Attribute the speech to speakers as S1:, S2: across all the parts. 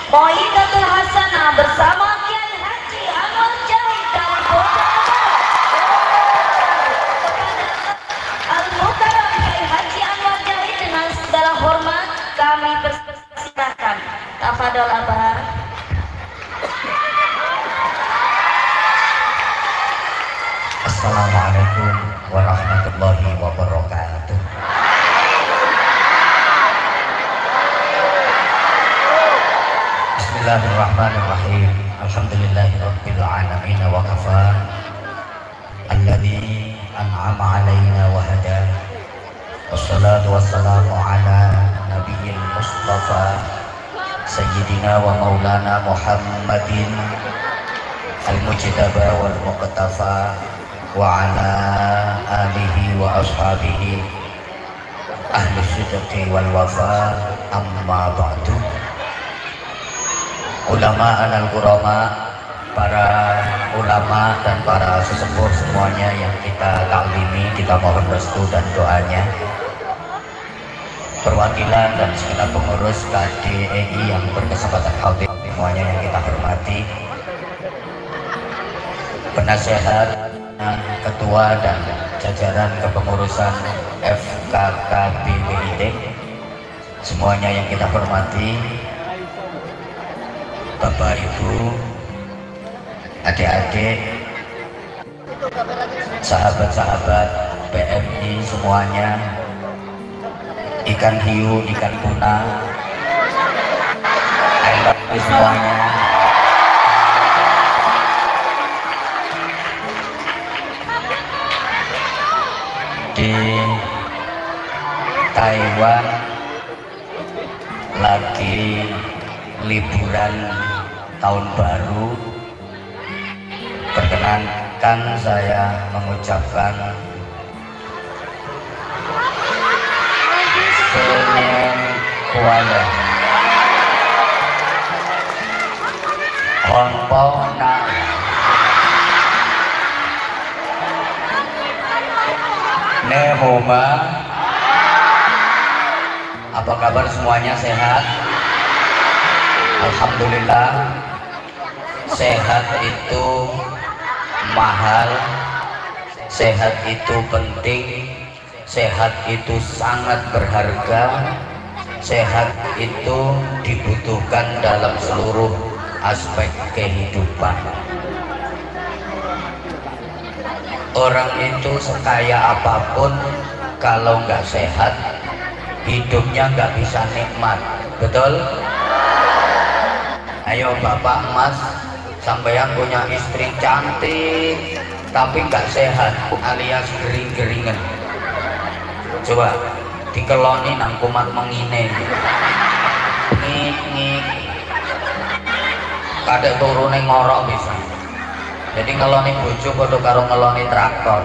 S1: Mohidatul Hasanah bersama Kiai Haji Anwar Jahid dari Al-Mukarram Kiai Haji Anwar Jahid, dengan segala hormat kami persilahkan. Tafadhol Abah.
S2: Assalamualaikum warahmatullahi wabarakatuh. Bismillahirrahmanirrahim. Alhamdulillahirabbil alamin wa kafa. Alladzi an'ama 'alaina wa hada. Wassalatu wassalamu ala nabiyil mustafa sayyidina wa maulana Muhammadin al-mujtaba wal muqtafa wa ala alihi wa ashabihi ahli sidqi wal wafa, amma ba'du. Ulama al-qurama, para ulama dan para sesepuh semuanya yang kita taklimi, kita mohon restu dan doanya. Perwakilan dan segenap pengurus KDEI yang berkesempatan hadir, semuanya yang kita hormati. Penasehat, ketua dan jajaran kepengurusan FKKBWID, semuanya yang kita hormati. Bapak Ibu, adik-adik, sahabat-sahabat PMI semuanya, ikan hiu, ikan tuna, semuanya. Di Taiwan lagi liburan tahun baru, perkenankan saya mengucapkan Kuala Hong Kong Nehoma. Apa kabar semuanya, sehat? Alhamdulillah. Sehat itu mahal, sehat itu penting, sehat itu sangat berharga, sehat itu dibutuhkan dalam seluruh aspek kehidupan. Orang itu sekaya apapun, kalau nggak sehat, hidupnya nggak bisa nikmat. Betul? Ayo bapak mas, sampeyan punya istri cantik tapi nggak sehat, alias gering-geringan. Coba dikeloni nang kumat mengine, ngik-ngik, kadek turune ngorok bisa. Jadi ngeloni bojo padha karo ngeloni traktor.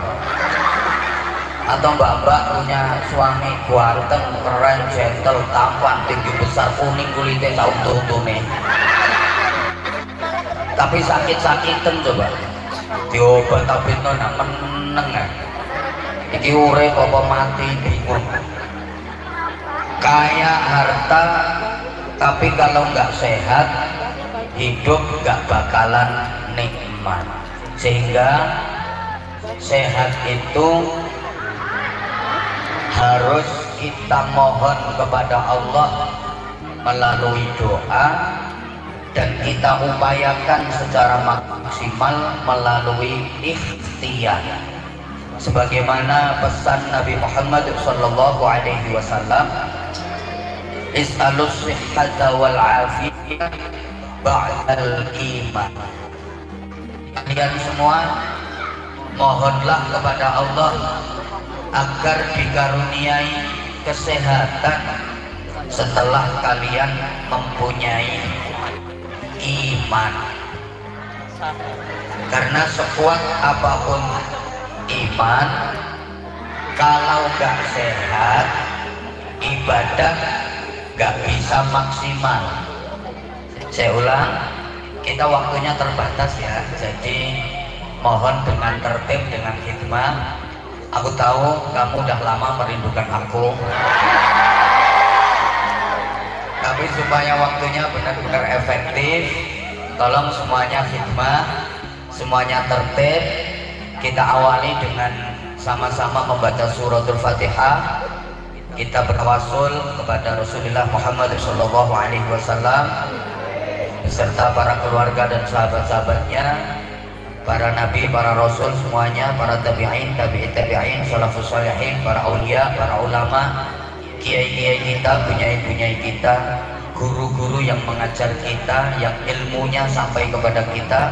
S2: Atau mbak-mbak punya suami ganteng, keren, gentle, tampan, tinggi besar, kuning kulitnya sautuh-utuhnya, tapi sakit-sakitan. Coba diobat tapi nona meneng ya, iki urip apa mati bingung. Kaya harta tapi kalau nggak sehat, hidup nggak bakalan nikmat. Sehingga sehat itu harus kita mohon kepada Allah melalui doa, dan kita upayakan secara maksimal melalui ikhtiar, sebagaimana pesan Nabi Muhammad SAW, is'alus sihhata wal afiyah ba'dal iman. Kalian semua mohonlah kepada Allah agar dikaruniai kesehatan setelah kalian mempunyai iman. Karena sekuat apapun iman, kalau gak sehat, ibadah gak bisa maksimal. Saya ulang, kita waktunya terbatas ya, jadi mohon dengan tertib, dengan hikmah. Aku tahu kamu udah lama merindukan aku. Tapi supaya waktunya benar-benar efektif, tolong semuanya khidmah, semuanya tertib. Kita awali dengan sama-sama membaca suratul Fatihah. Kita bertawasul kepada Rasulullah Muhammad SAW beserta para keluarga dan sahabat-sahabatnya, para nabi, para rasul semuanya, para tabi'in, tabi'in, salafus salihin, para aulia, para ulama, kiai-kiai kita, punyai-punyai kita, guru-guru yang mengajar kita, yang ilmunya sampai kepada kita,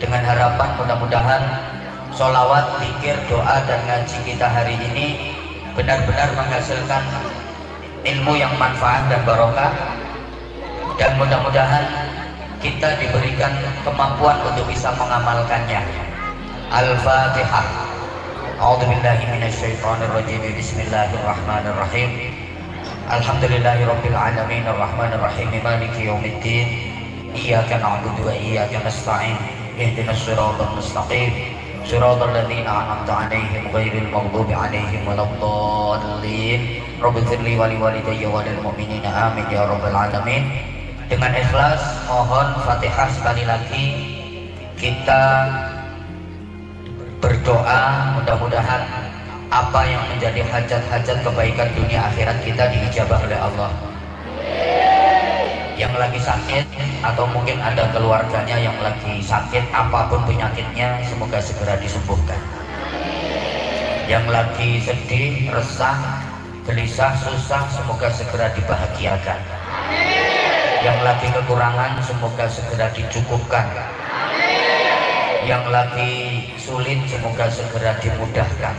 S2: dengan harapan mudah-mudahan sholawat, zikir, doa dan ngaji kita hari ini benar-benar menghasilkan ilmu yang manfaat dan barokah, dan mudah-mudahan kita diberikan kemampuan untuk bisa mengamalkannya. Al-Fatihah. A'udzubillahi minasyaitonirrajim. Bismillahirrahmanirrahim. Alhamdulillahirabbil alamin arrahmanir rahim maliki yaumiddin. Iyyaka na'budu wa iyyaka nasta'in. Ihdinas siratal mustaqim. Siratal ladzina an'amta 'alaihim ghairil maghdubi 'alaihim waladdallin. Rabbighfirli wa liwalidayya wa lil mu'minina amin ya rabbal alamin. Dengan ikhlas mohon Fatihah sekali lagi kita berdoa, mudah-mudahan apa yang menjadi hajat-hajat kebaikan dunia akhirat kita diijabah oleh Allah. Yang lagi sakit atau mungkin ada keluarganya yang lagi sakit, apapun penyakitnya semoga segera disembuhkan. Yang lagi sedih, resah, gelisah, susah semoga segera dibahagiakan. Yang lagi kekurangan semoga segera dicukupkan. Yang lagi sulit semoga segera dimudahkan.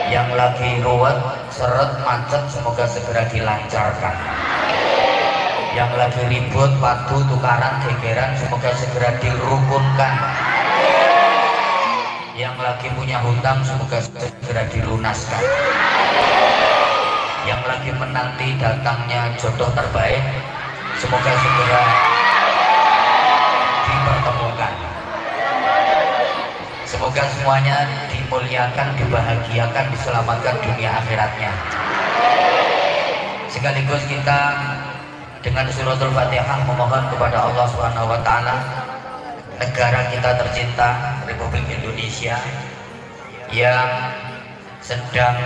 S2: Yang lagi ruwet, seret, macet semoga segera dilancarkan. Yang lagi ribut, padu, tukaran, gegeran semoga segera dirukunkan. Yang lagi punya hutang semoga segera dilunaskan. Yang lagi menanti datangnya jodoh terbaik semoga segera dipertemukan. Semoga semuanya dimuliakan, dibahagiakan, diselamatkan dunia akhiratnya. Sekaligus kita dengan suratul Fatihah memohon kepada Allah Subhanahu wa taala negara kita tercinta Republik Indonesia yang sedang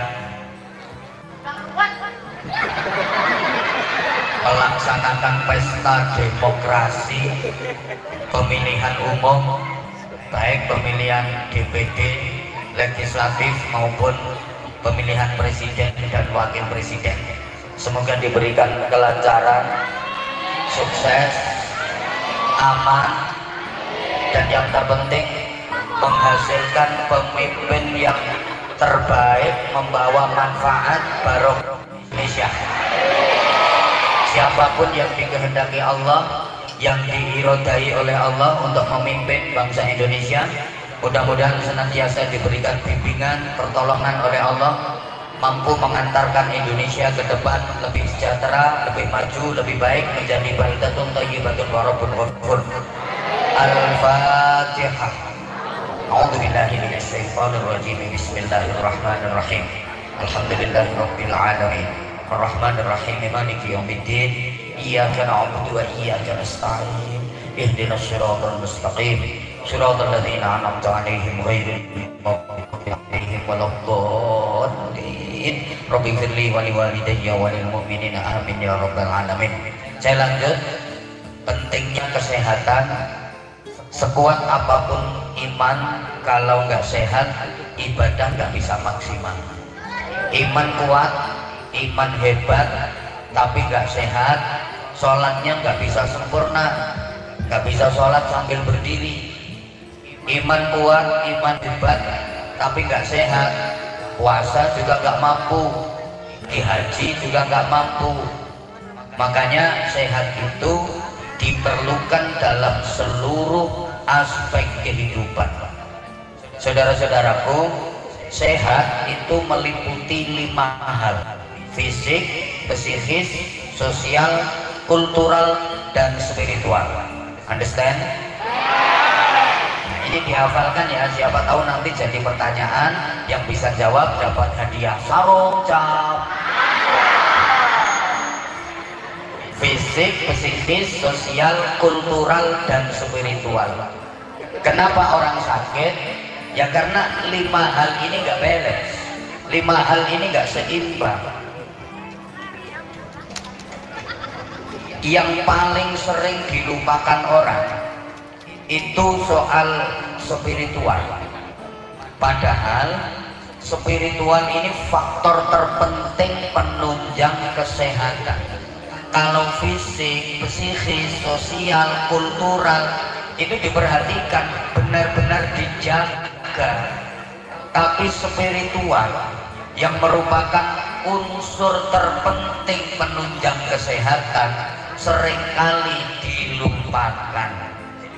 S2: melaksanakan pesta demokrasi, pemilihan umum, baik pemilihan DPD, legislatif maupun pemilihan presiden dan wakil presiden. Semoga diberikan kelancaran, sukses, aman, dan yang terpenting menghasilkan pemimpin yang terbaik, membawa manfaat barokah Indonesia. Siapapun yang dikehendaki Allah, yang diirodai oleh Allah untuk memimpin bangsa Indonesia, mudah-mudahan senantiasa diberikan bimbingan, pertolongan oleh Allah, mampu mengantarkan Indonesia ke depan lebih sejahtera, lebih maju, lebih baik, menjadi baldatun thayyibatun wa rabbun ghafur. Al-Fatihah. A'udzubillahi minasyaitonir rajim. Bismillahirrahmanirrahim. Alhamdulillahirabbil alamin. Ar-Rahmanir Rahim. Maliki yaumiddin. Iyyaka na'budu wa iyyaka nasta'in. Ihdinas siratal mustaqim. Siratal ladzina an'amta 'alaihim ghairil maghdubi 'alaihim waladdallin. Rabbighfirli wa liwalidayya wa lil mu'minina amin ya rabbal alamin. Saya lanjut. Pentingnya kesehatan. Sekuat apapun iman, kalau nggak sehat ibadah nggak bisa maksimal. Iman kuat, iman hebat, tapi nggak sehat, sholatnya nggak bisa sempurna, nggak bisa sholat sambil berdiri. Iman kuat, iman hebat, tapi nggak sehat, puasa juga nggak mampu, di haji juga nggak mampu. Makanya sehat itu diperlukan dalam seluruh aspek kehidupan. Saudara-saudaraku, sehat itu meliputi 5 hal: fisik, psikis, sosial, kultural, dan spiritual. Understand? Nah, ini dihafalkan ya, siapa tahu nanti jadi pertanyaan, yang bisa jawab dapat hadiah sarung cap. fisik, psikis, sosial, kultural, dan spiritual. Kenapa orang sakit? Ya karena 5 hal ini nggak beres, 5 hal ini nggak seimbang. Yang paling sering dilupakan orang itu soal spiritual. Padahal spiritual ini faktor terpenting penunjang kesehatan. Kalau fisik, psikis, sosial, kultural itu diperhatikan, benar-benar dijaga. Tapi spiritual yang merupakan unsur terpenting penunjang kesehatan seringkali dilupakan.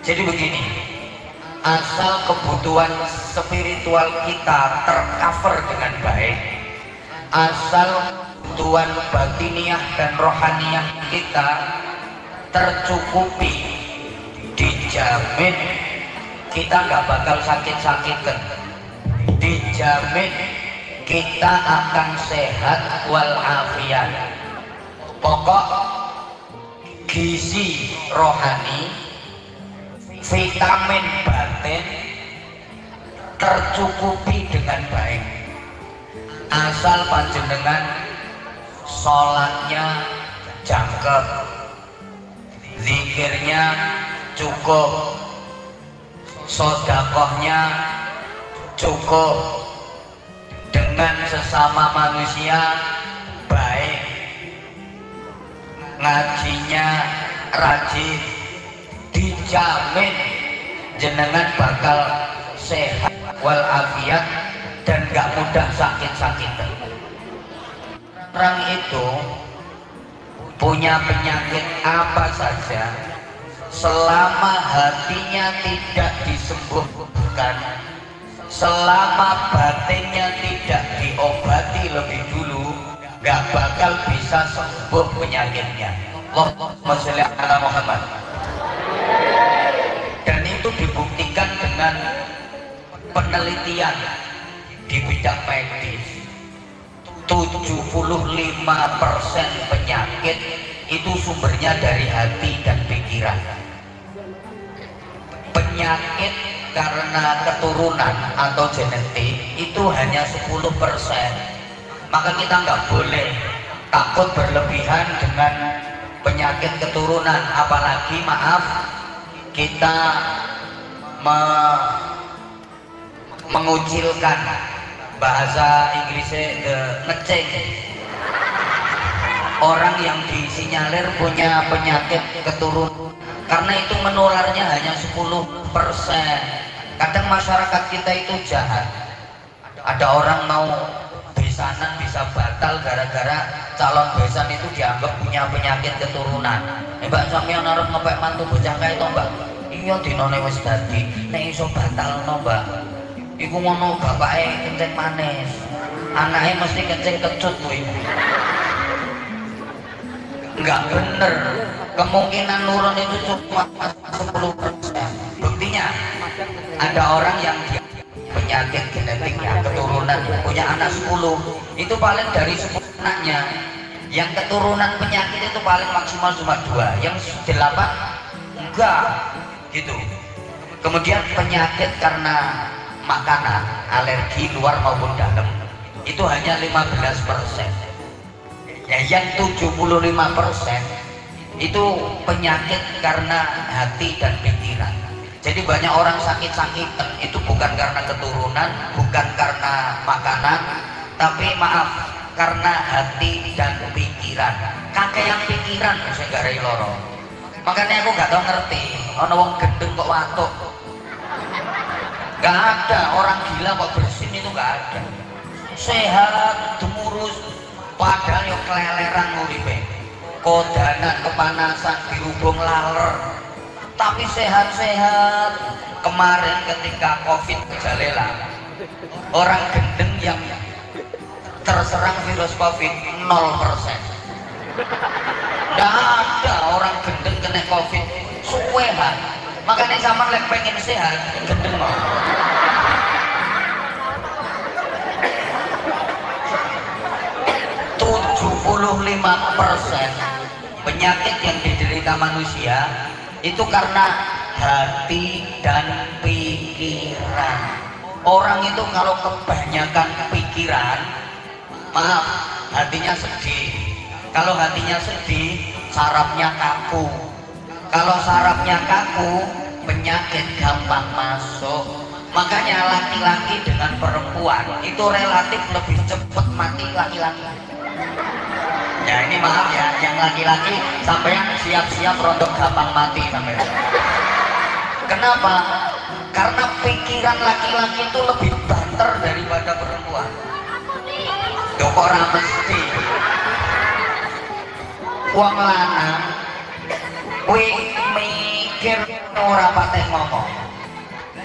S2: Jadi begini, asal kebutuhan spiritual kita tercover dengan baik, asal kebutuhan batiniah dan rohaniah kita tercukupi, dijamin kita nggak bakal sakit-sakitan, dijamin kita akan sehat walafiat. Pokok gizi rohani, vitamin batin tercukupi dengan baik, asal panjenengan sholatnya jangkep, zikirnya cukup, sodakohnya cukup, dengan sesama manusia baik, ngajinya rajin, dijamin jenengan bakal sehat walafiat dan gak mudah sakit-sakitan. Orang itu punya penyakit apa saja, selama hatinya tidak disembuhkan, selama batinnya tidak diobati lebih dulu, gak bakal bisa sembuh penyakitnya. Allahumma sholli ala Muhammad. Dan itu dibuktikan dengan penelitian di bidang medis. 75% penyakit itu sumbernya dari hati dan pikiran. Penyakit karena keturunan atau genetik itu hanya 10%. Maka kita nggak boleh takut berlebihan dengan penyakit keturunan, apalagi maaf kita mengucilkan, bahasa Inggrisnya ngeceng, orang yang disinyalir punya penyakit keturunan, karena itu menularnya hanya 10%. Kadang masyarakat kita itu jahat, ada orang mau besanan bisa batal gara-gara calon besan itu dianggap punya penyakit keturunan. Mbak sampeyan arep ngepek mantu bocah kae to, Mbak? Iya dinone wis dadi, nek iso batalno, Mbak. Iku ngono bapake kencing manis, anaknya mesti kencing kecut kuwi. Enggak bener, kemungkinan nurun itu cuma 10%. Buktinya ada orang yang penyakit genetiknya keturunan punya anak 10, itu paling dari 10 anaknya yang keturunan penyakit itu paling maksimal cuma 2, yang 8 enggak gitu. Kemudian penyakit karena makanan, alergi luar maupun dalam itu hanya 15%. Ya, yang 75% itu penyakit karena hati dan pikiran. Jadi banyak orang sakit-sakitan itu bukan karena keturunan, bukan karena makanan, tapi maaf karena hati dan pikiran. Kakek yang pikiran saya gak rai loro. Makanya aku gak tau ngerti, ono wong gendeng kok watuk. Gak ada, orang gila kok bersin itu gak ada. Sehat, demurus, padahal yo keleleran nguripe. Kodanan, kepanasan, dirubung laler. Tapi sehat-sehat. Kemarin ketika COVID jalela, orang gendeng yang terserang virus COVID 0%. Nggak ada orang gendeng kena COVID suwehan. Makanya sama lek pengen sehat gendeng mau. penyakit yang diderita manusia itu karena hati dan pikiran. Orang itu kalau kebanyakan pikiran, maaf, hatinya sedih. Kalau hatinya sedih, sarafnya kaku. Kalau sarafnya kaku, penyakit gampang masuk. Makanya laki-laki dengan perempuan itu relatif lebih cepat mati laki-laki. Ya ini maaf ya, yang laki-laki sampean siap-siap rontok gampang mati sampean. Kenapa? Karena pikiran laki-laki itu lebih banter daripada perempuan. Kok ora mesti. Wong lanang kuwi mikir ora patek ngomong.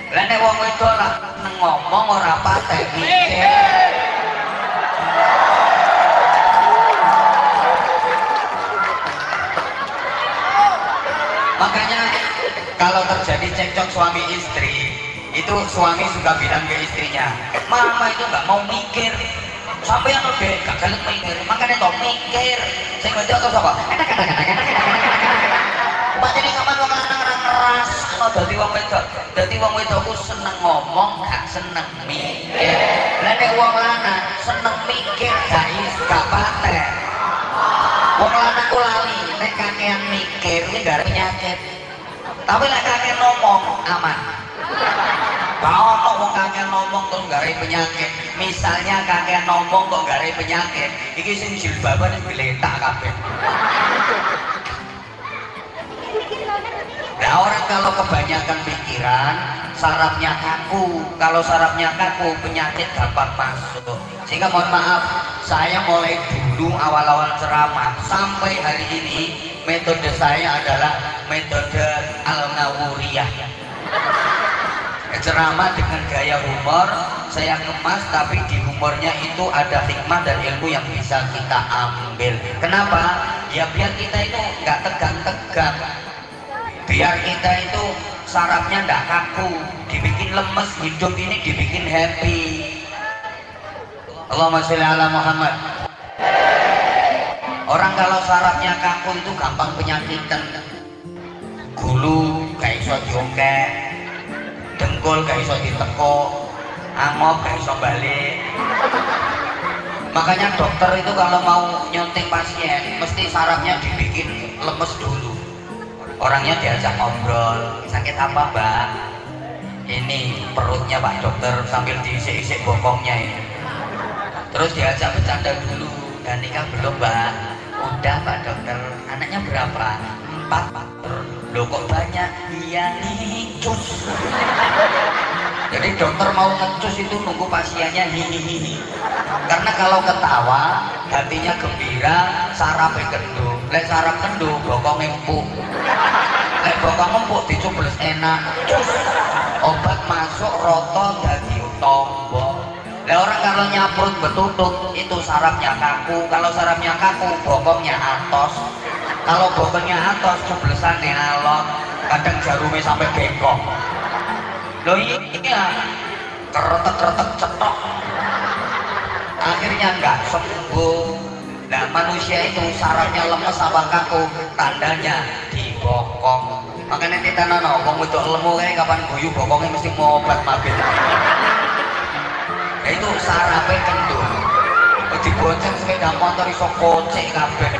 S2: Lah nek wong wedok lah ngomong ora patek mikir. Makanya kalau terjadi cekcok suami istri, itu suami suka bilang ke istrinya, mama itu nggak mau mikir, sampai yang udah gak galak mikir, makanya kau mikir. Saya ngerti atau apa? Pak jadi kapan wong lanang ngeras, kalau dari wong wedok aku seneng ngomong, gak seneng mikir. Lah nek wong lanang seneng mikir, gak patek. Wong lanang ku lali, nek kakean mikir ini gak ada penyakit. Tapi nek kakean ngomong aman. Kalau wong kakean ngomong terus gak ada penyakit. Misalnya kakean ngomong kok gak ada penyakit, iki sing jilbaban geletak kabeh. Nah orang kalau kebanyakan pikiran, sarafnya kaku. Kalau sarafnya kaku, penyakit gampang masuk. Sehingga mohon maaf, saya mulai dulu awal-awal ceramah sampai hari ini metode saya adalah metode Al-Nawuriyah. Ceramah dengan gaya humor, saya kemas tapi di humornya itu ada hikmah dan ilmu yang bisa kita ambil. Kenapa? Ya biar kita itu nggak tegang-tegang. Biar kita itu sarafnya ndak kaku, dibikin lemes, hidup ini dibikin happy. Allahumma sholli ala Muhammad. Orang kalau sarafnya kaku itu gampang penyakitan. Gulu gak iso diongkek, dengkul gak iso diteko, angop gak iso balik. Makanya dokter itu kalau mau nyuntik pasien mesti sarafnya dibikin lemes dulu. Orangnya diajak ngobrol, sakit apa mbak? Ini perutnya pak dokter, sambil diisik-isik bokongnya ini. Terus diajak bercanda dulu, dan nikah belum mbak? Udah pak dokter, anaknya berapa? 4 pak. Loh kok banyak? Iya nih, cus. Jadi dokter mau ngecus itu nunggu pasiennya hihihi. Karena kalau ketawa, hatinya gembira, sarafnya kendung. Lek saraf kendung, bokong empuk. Lek bokong empuk dicubles enak. Cus. Obat masuk roto jadi tombol. Lah orang kalau nyaprut betutut itu sarafnya kaku. Kalau sarafnya kaku, bokongnya atos. Kalau bokongnya atos, cublesannya alot. Kadang jarumnya sampai bengkok. Loh iya, keretek-keretek cetok. Akhirnya nggak sembuh. Nah manusia itu sarafnya lemes apa kaku, tandanya di bokong. Makanya kita nono, wong wedok lemu kayak kapan guyu bokongnya mesti mau obat mabit. Ya itu sarafnya kendung. Dibonceng sepeda motor iso kocek kabeh.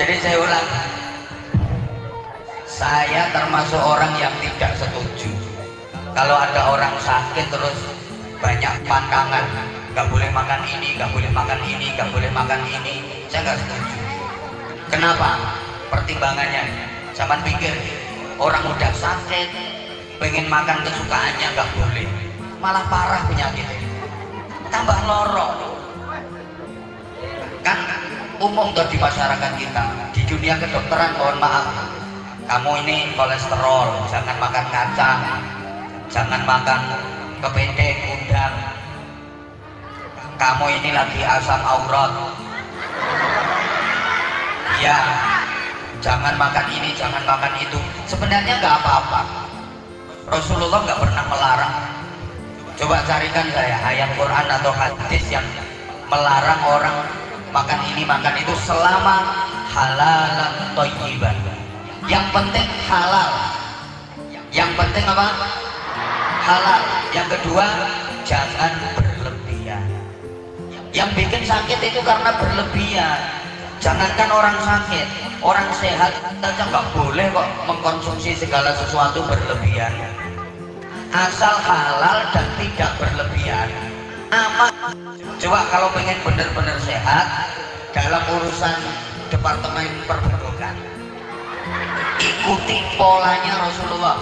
S2: Jadi saya ulang, saya termasuk orang yang tidak setuju kalau ada orang sakit terus banyak pantangan, nggak boleh makan ini, nggak boleh makan ini, nggak boleh makan ini. Saya nggak setuju. Kenapa? Pertimbangannya, zaman pikir orang udah sakit pengen makan kesukaannya nggak boleh, malah parah penyakitnya, tambah lorong. Kan umum tuh di masyarakat kita, di dunia kedokteran, mohon maaf, kamu ini kolesterol, jangan makan kacang, jangan makan kepiting udang, kamu ini lagi asam aurat, ya jangan makan ini, jangan makan itu. Sebenarnya nggak apa-apa, Rasulullah nggak pernah melarang. Coba carikan saya ayat Quran atau hadis yang melarang orang makan ini makan itu selama halalan thayyiban. Yang penting halal. Yang penting apa? Halal. Yang kedua, jangan berlebihan. Yang bikin sakit itu karena berlebihan. Jangankan orang sakit, orang sehat saja nggak boleh kok mengkonsumsi segala sesuatu berlebihan. Asal halal dan tidak berlebihan. Aman. Coba kalau pengen benar-benar sehat dalam urusan departemen perbendukan, ikuti polanya Rasulullah.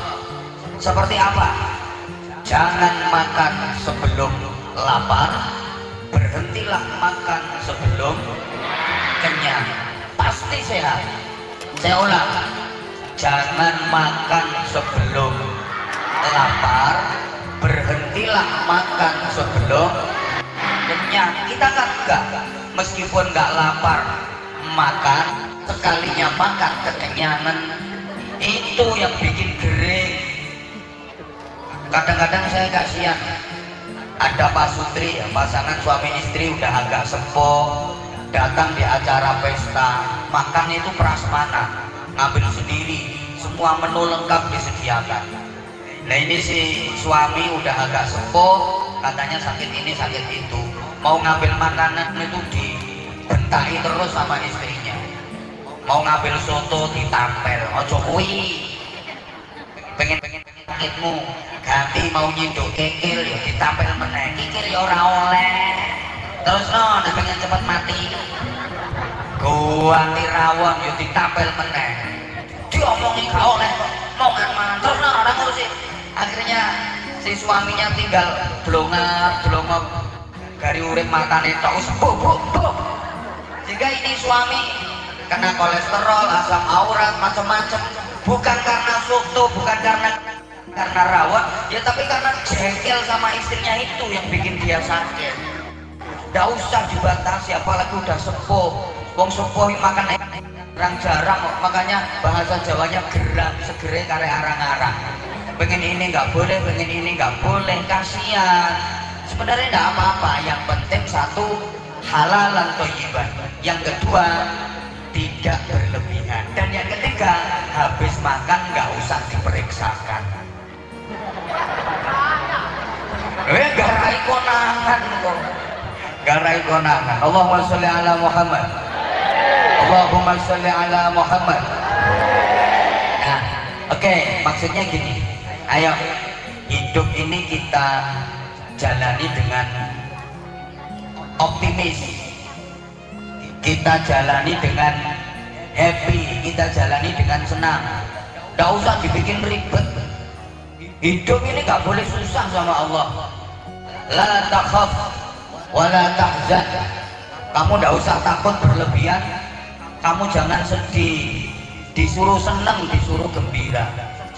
S2: Seperti apa? Jangan makan sebelum lapar, berhentilah makan sebelum kenyang, pasti sehat. Saya ulang, jangan makan sebelum lapar, berhentilah makan sebelum kenyang. Kita kan enggak, meskipun enggak lapar makan, sekalinya makan kekenyangan, itu yang bikin gering. Kadang-kadang saya kasihan, ada Pak Sutri, pasangan suami istri udah agak sepuh, datang di acara pesta, makan itu prasmanan, ngambil sendiri, semua menu lengkap disediakan. Nah ini si suami udah agak sepuh, katanya sakit ini sakit itu, mau ngambil makanan itu dibentai terus sama istrinya. Mau ngambil soto ditampel, ojo kuwi, pengen sakitmu ganti, mau nyinduk kikil ya ditampel meneh, kikil ya ora oleh. Terus no, pengen cepet mati, gua rawon ya ditampel meneh, diomongin gak oleh, mau ngaman. Terus no, orang ngurusin. Akhirnya si suaminya tinggal blongak gari urip matane tok bu. Sehingga ini suami kena kolesterol, asam urat, macam-macam, bukan karena soto, bukan karena rawon ya, tapi karena jengkel sama istrinya itu yang bikin dia sakit. Nggak usah dibatasi, apalagi udah sepuh. Wong sepuh makan jarang, makanya bahasa Jawanya gerang, segere kare arang-arang. Pengen ini nggak boleh, pengen ini nggak boleh, kasihan. Sebenarnya nggak apa-apa, yang penting satu, halalan thayyiban. Yang kedua, tidak berlebihan. Dan yang ketiga, habis makan nggak usah diperiksakan. Garai konangan kok. Garai konangan. Allahumma sholli ala Muhammad. Allahumma sholli ala Muhammad. Nah, oke, maksudnya gini. Ayo, hidup ini kita jalani dengan optimis, kita jalani dengan happy, kita jalani dengan senang. Nggak usah dibikin ribet. Hidup ini nggak boleh susah sama Allah. La takhaf wa la tahzan. Kamu nggak usah takut berlebihan, kamu jangan sedih. Disuruh senang, disuruh gembira.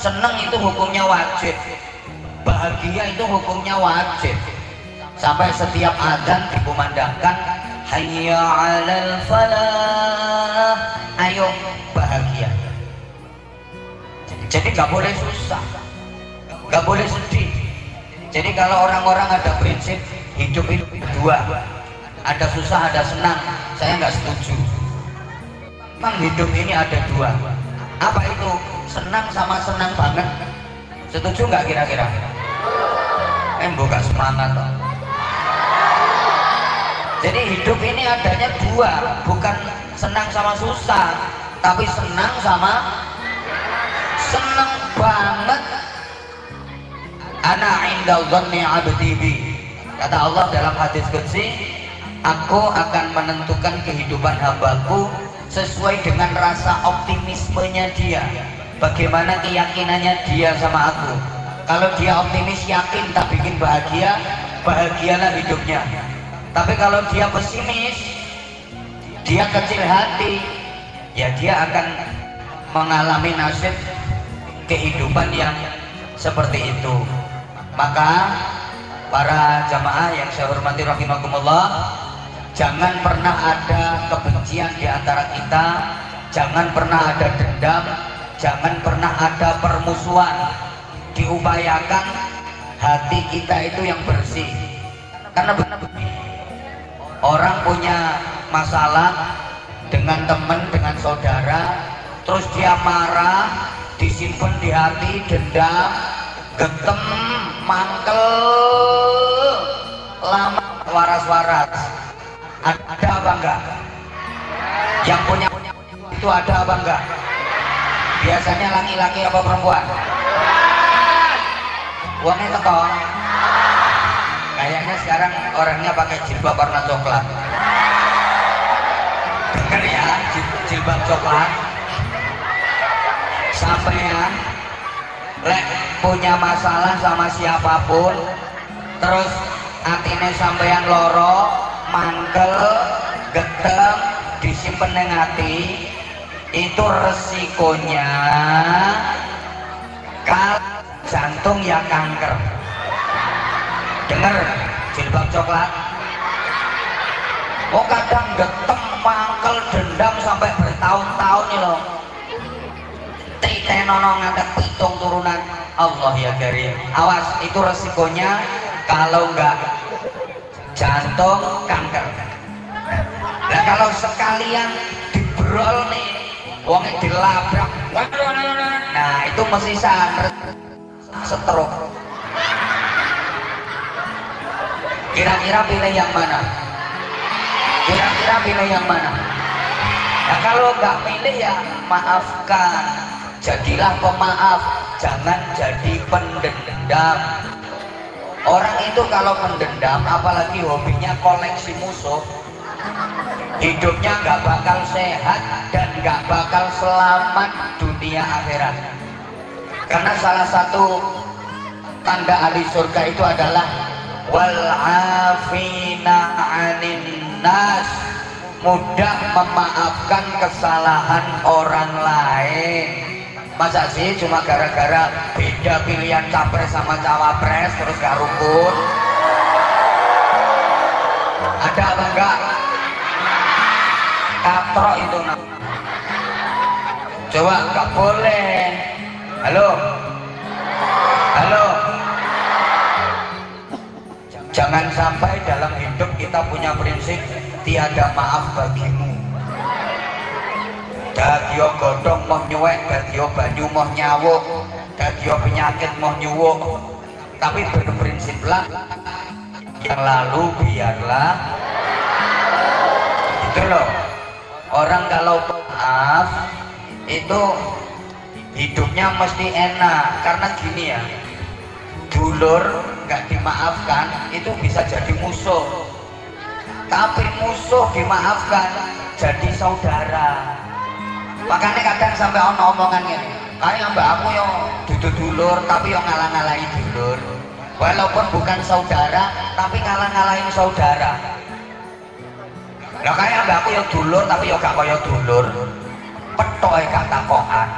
S2: Senang itu hukumnya wajib, bahagia itu hukumnya wajib. Sampai setiap adzan dikumandangkan hayya 'alal falah, ayo bahagia. Jadi nggak boleh susah, nggak boleh sedih. Jadi kalau orang-orang ada prinsip hidup itu dua, ada susah ada senang, saya nggak setuju. Memang hidup ini ada dua. Apa itu? Senang sama senang banget. Setuju nggak kira-kira? Bukan semangat toh. Jadi hidup ini adanya dua, bukan senang sama susah, tapi senang sama senang banget. Ana inda dhanni 'abdi bi. Kata Allah dalam hadis qudsi, aku akan menentukan kehidupan hambaku sesuai dengan rasa optimismenya dia, bagaimana keyakinannya dia sama aku. Kalau dia optimis, yakin tak bikin bahagia, bahagialah hidupnya. Tapi kalau dia pesimis, dia kecil hati, ya dia akan mengalami nasib kehidupan yang seperti itu. Maka para jamaah yang saya hormati rahimakumullah, jangan pernah ada kebencian di antara kita, jangan pernah ada dendam, jangan pernah ada permusuhan. Diupayakan hati kita itu yang bersih. Karena begini, orang punya masalah dengan teman, dengan saudara, terus dia marah, disimpan di hati, dendam, getem, mangkel, lama, waras-waras. Ada apa enggak? Yang punya itu ada apa enggak? Biasanya laki-laki apa perempuan? Uangnya teko. Kayaknya sekarang orangnya pakai jilbab warna coklat. Dengar ya, jilbab coklat. Sampean lek punya masalah sama siapapun, terus atine sampean loro, mangkel, getem, disimpen nang hati, itu resikonya kalau jantung ya kanker. Dengar, jilbab coklat. Oh kadang getem, mangkel, dendam sampai bertahun-tahun nih loh. Tenono ngadek pitung turunan. Allah ya karim. Awas, itu resikonya kalau enggak jantung kanker. Nah kalau sekalian dibrol nih, wongnya dilabrak, nah itu mesti stroke. Kira-kira pilih yang mana? Kira-kira pilih yang mana? Nah kalau nggak pilih ya maafkan, jadilah pemaaf, jangan jadi pendendam. Orang itu kalau mendendam, apalagi hobinya koleksi musuh, hidupnya nggak bakal sehat dan nggak bakal selamat dunia akhirat. Karena salah satu tanda ahli surga itu adalah wal afina 'anin nas, mudah memaafkan kesalahan orang lain. Masa sih cuma gara-gara beda pilihan capres sama cawapres terus gak rukun? Ada apa enggak? Katrok itu nak. Coba nggak boleh. Halo, halo. Jangan sampai dalam hidup kita punya prinsip tiada maaf bagimu. Dadio godhong mau nyuwek, dadio banyu mau nyawuk, dadio penyakit mau nyuwuk. Tapi berprinsiplah yang lalu biarlah. Itu loh. Orang kalau maaf itu hidupnya mesti enak. Karena gini ya, dulur nggak dimaafkan itu bisa jadi musuh, tapi musuh dimaafkan jadi saudara. Makanya kadang sampai ono omongan gini, kayak mbak aku yang duduk dulur tapi yang ngalah-ngalahin dulur, walaupun bukan saudara tapi ngalah-ngalahin saudara. Lah kayak mbak aku yang dulur tapi yang gak kaya dulur, petoke gak takokan.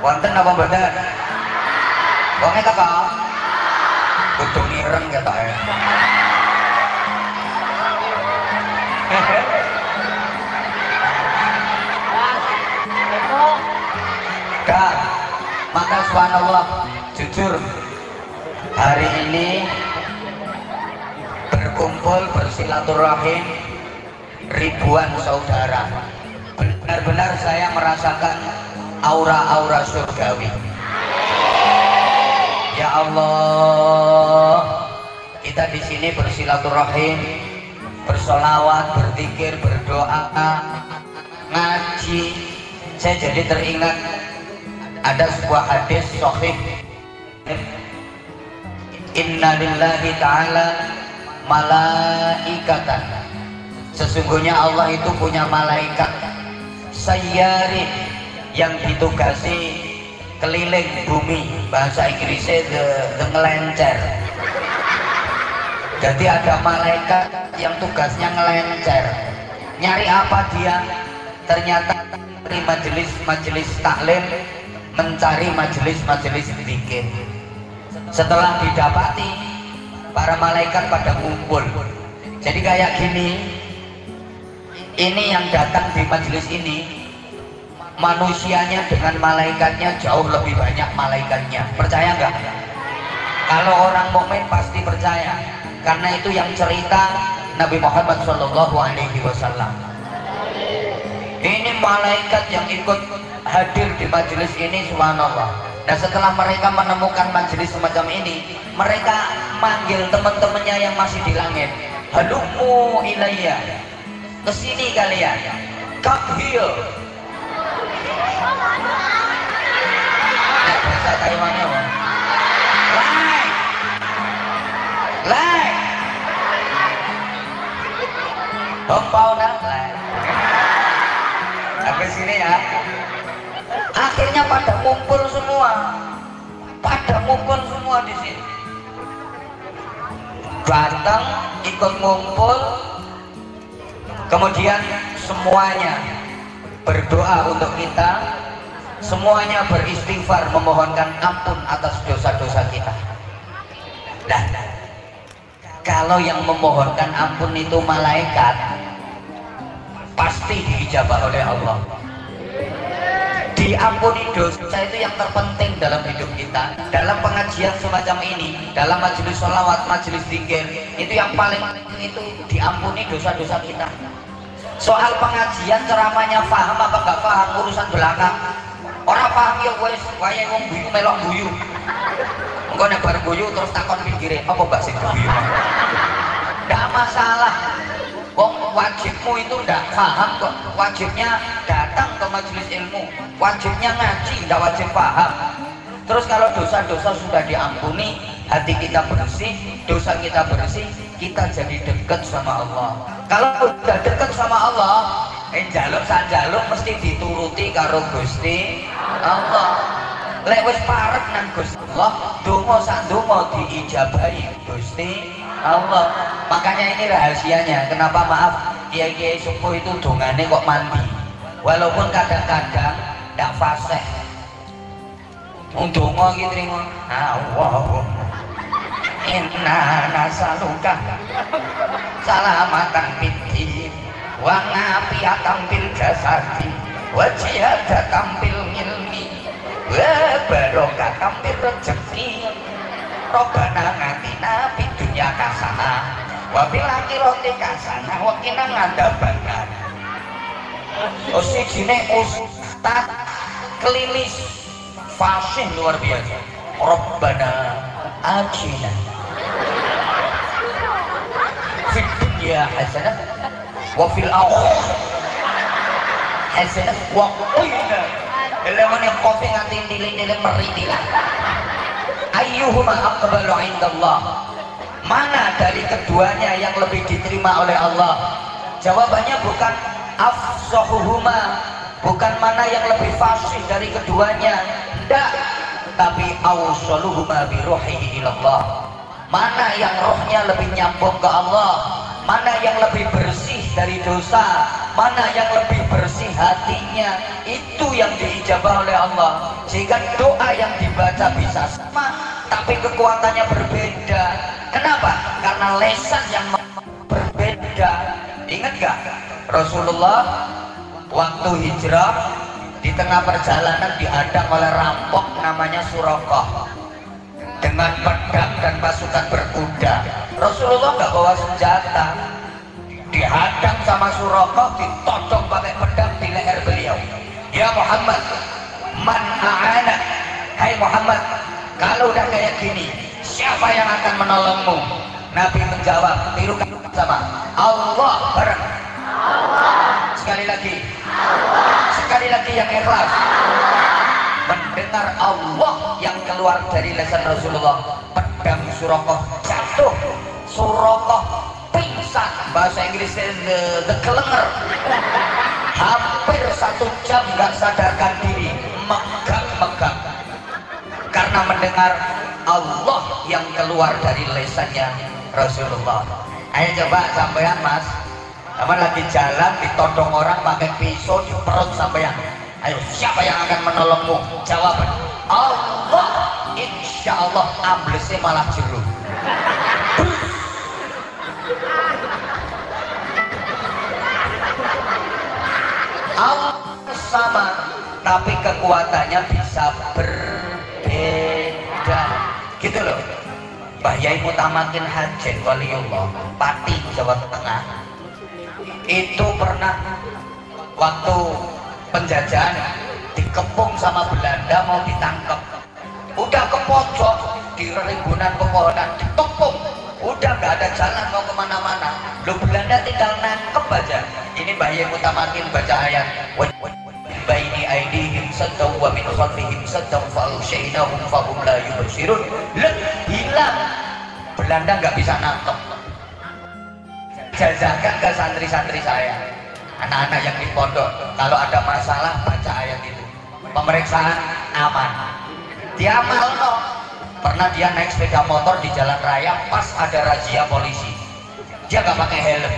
S2: Wonten apa mboten? Wonge teko kudu mireng ketoke. Dah, maka subhanallah, jujur hari ini berkumpul bersilaturahim ribuan saudara, benar-benar saya merasakan aura-aura surgawi. Ya Allah, kita di sini bersilaturahim, bersolawat, berzikir, berdoa, ngaji. Saya jadi teringat ada sebuah hadis sahih, inna lillahi ta'ala malaikatan, sesungguhnya Allah itu punya malaikat sayyarin yang ditugasi keliling bumi, bahasa Inggrisnya the ngelencer. Jadi ada malaikat yang tugasnya ngelencer. Nyari apa dia? Ternyata dari majelis taklim, mencari majelis zikir. Setelah didapati, para malaikat pada kumpul. Jadi kayak gini, ini yang datang di majelis ini, manusianya dengan malaikatnya jauh lebih banyak malaikatnya. Percaya nggak? Kalau orang mukmin pasti percaya, karena itu yang cerita Nabi Muhammad SAW. Ini malaikat yang ikut hadir di majelis ini, subhanallah. Nah, setelah mereka menemukan majelis semacam ini, mereka manggil teman-temannya yang masih di langit. Halumu ilayya, kesini kalian, come here. Nah, bahasa Taiwannya apa? Lai, Hompau Lai. Habis ini ya, akhirnya pada ngumpul semua di sini. Datang, ikut ngumpul, kemudian semuanya berdoa untuk kita, semuanya beristighfar memohonkan ampun atas dosa-dosa kita. Nah, kalau yang memohonkan ampun itu malaikat, pasti diijabah oleh Allah. Diampuni dosa itu yang terpenting dalam hidup kita. Dalam pengajian semacam ini, dalam majelis sholawat, majelis zikir, itu yang paling penting itu diampuni dosa-dosa kita. Soal pengajian ceramahnya paham apa gak paham urusan belakang. Orang paham ya wes wayahe wong guyu melok guyu. Engko nek bar guyu terus takon pinggire, apa mbak sing guyu? Ndak masalah. Wong wajibmu itu ndak paham kok. Wajibnya datang ke majelis ilmu. Wajibnya ngaji, ndak wajib paham. Terus kalau dosa-dosa sudah diampuni, hati kita bersih, dosa kita bersih, kita jadi dekat sama Allah. Kalau sudah dekat sama Allah, jaluk sanjaluk mesti dituruti karo Gusti Allah. Lek wis parek nang Gusti Allah, donga sak donga diijabahi Gusti Allah. Makanya ini rahasianya. Kenapa maaf kiai-kiai sepuh itu dongane kok mandi, walaupun kadang-kadang ndak fasih. Donga iki trimo Allah inna nasaluka salamatan fiddin wa ngafiyatan fil jasadi wa jihadatan fil ilmi wa barokatan fil rezeki. Robbana ngatina fid dunya hasanah wa fil akhirati hasanah wa qina adzabannar. Sijine ustaz klinis fasih luar biasa. Robbana atina fid dunya hasanah wa fil akhirati hasanah wa qina. Lemane kopi nganti tilik-tilik meritilah. Ayyuhuma aqbalu indallah, mana dari keduanya yang lebih diterima oleh Allah? Jawabannya bukan afsahuhuma, bukan mana yang lebih fasih dari keduanya, tidak, tapi awsaluhuma biruhihi ilallah, mana yang rohnya lebih nyambung ke Allah, mana yang lebih bersih dari dosa, mana yang lebih bersih hatinya, itu yang diijabah oleh Allah. Sehingga doa yang dibaca bisa sama, tapi kekuatannya berbeda. Kenapa? Karena lesan yang berbeda. Ingat gak Rasulullah waktu hijrah di tengah perjalanan dihadang oleh rampok namanya Suraqah dengan pedang dan pasukan berkuda. Rasulullah nggak bawa senjata, dihadang sama Suraqah, ditodong pakai pedang di leher beliau. Ya Muhammad, man a'ana, hai Muhammad, kalau udah kayak gini siapa yang akan menolongmu? Nabi menjawab, tirukan sama Allah, bareng Allah. Sekali lagi Allah. Sekali lagi yang ikhlas. Mendengar Allah yang keluar dari lisan Rasulullah, pedang Suraqah jatuh, Suraqah pingsan, bahasa Inggrisnya the kelenger. Hampir 1 jam nggak sadarkan diri, megang-megang, karena mendengar Allah yang keluar dari lisannya Rasulullah. Ayo coba sampean mas, sama lagi jalan ditodong orang pakai pisau di perut sampean. Ayo siapa yang akan menolongmu? Jawaban Allah. Insya Allah amblesnya malah jeruk. Allah sama, tapi kekuatannya bisa berbeda, gitu loh. Mbah Yai Mutamakin Hajin Waliullah Pati Jawa Tengah itu pernah waktu penjajahan dikepung sama Belanda mau ditangkap, udah ke pojok di rimbunan pepohonan dikepung, udah nggak ada jalan mau kemana-mana. Lo Belanda tinggal nangkep aja. Ini Mbah Yai Mutamakin baca ayat baini aidihim saddam wa min khalfihim saddam fa'usyainahum fahum la yubsirun. Hilang, Belanda nggak bisa nangkep. Jajakan ke santri-santri saya, anak-anak yang di pondok, kalau ada masalah baca ayat itu, pemeriksaan aman. Dia amal pernah dia naik sepeda motor di jalan raya pas ada razia polisi, dia nggak pakai helm,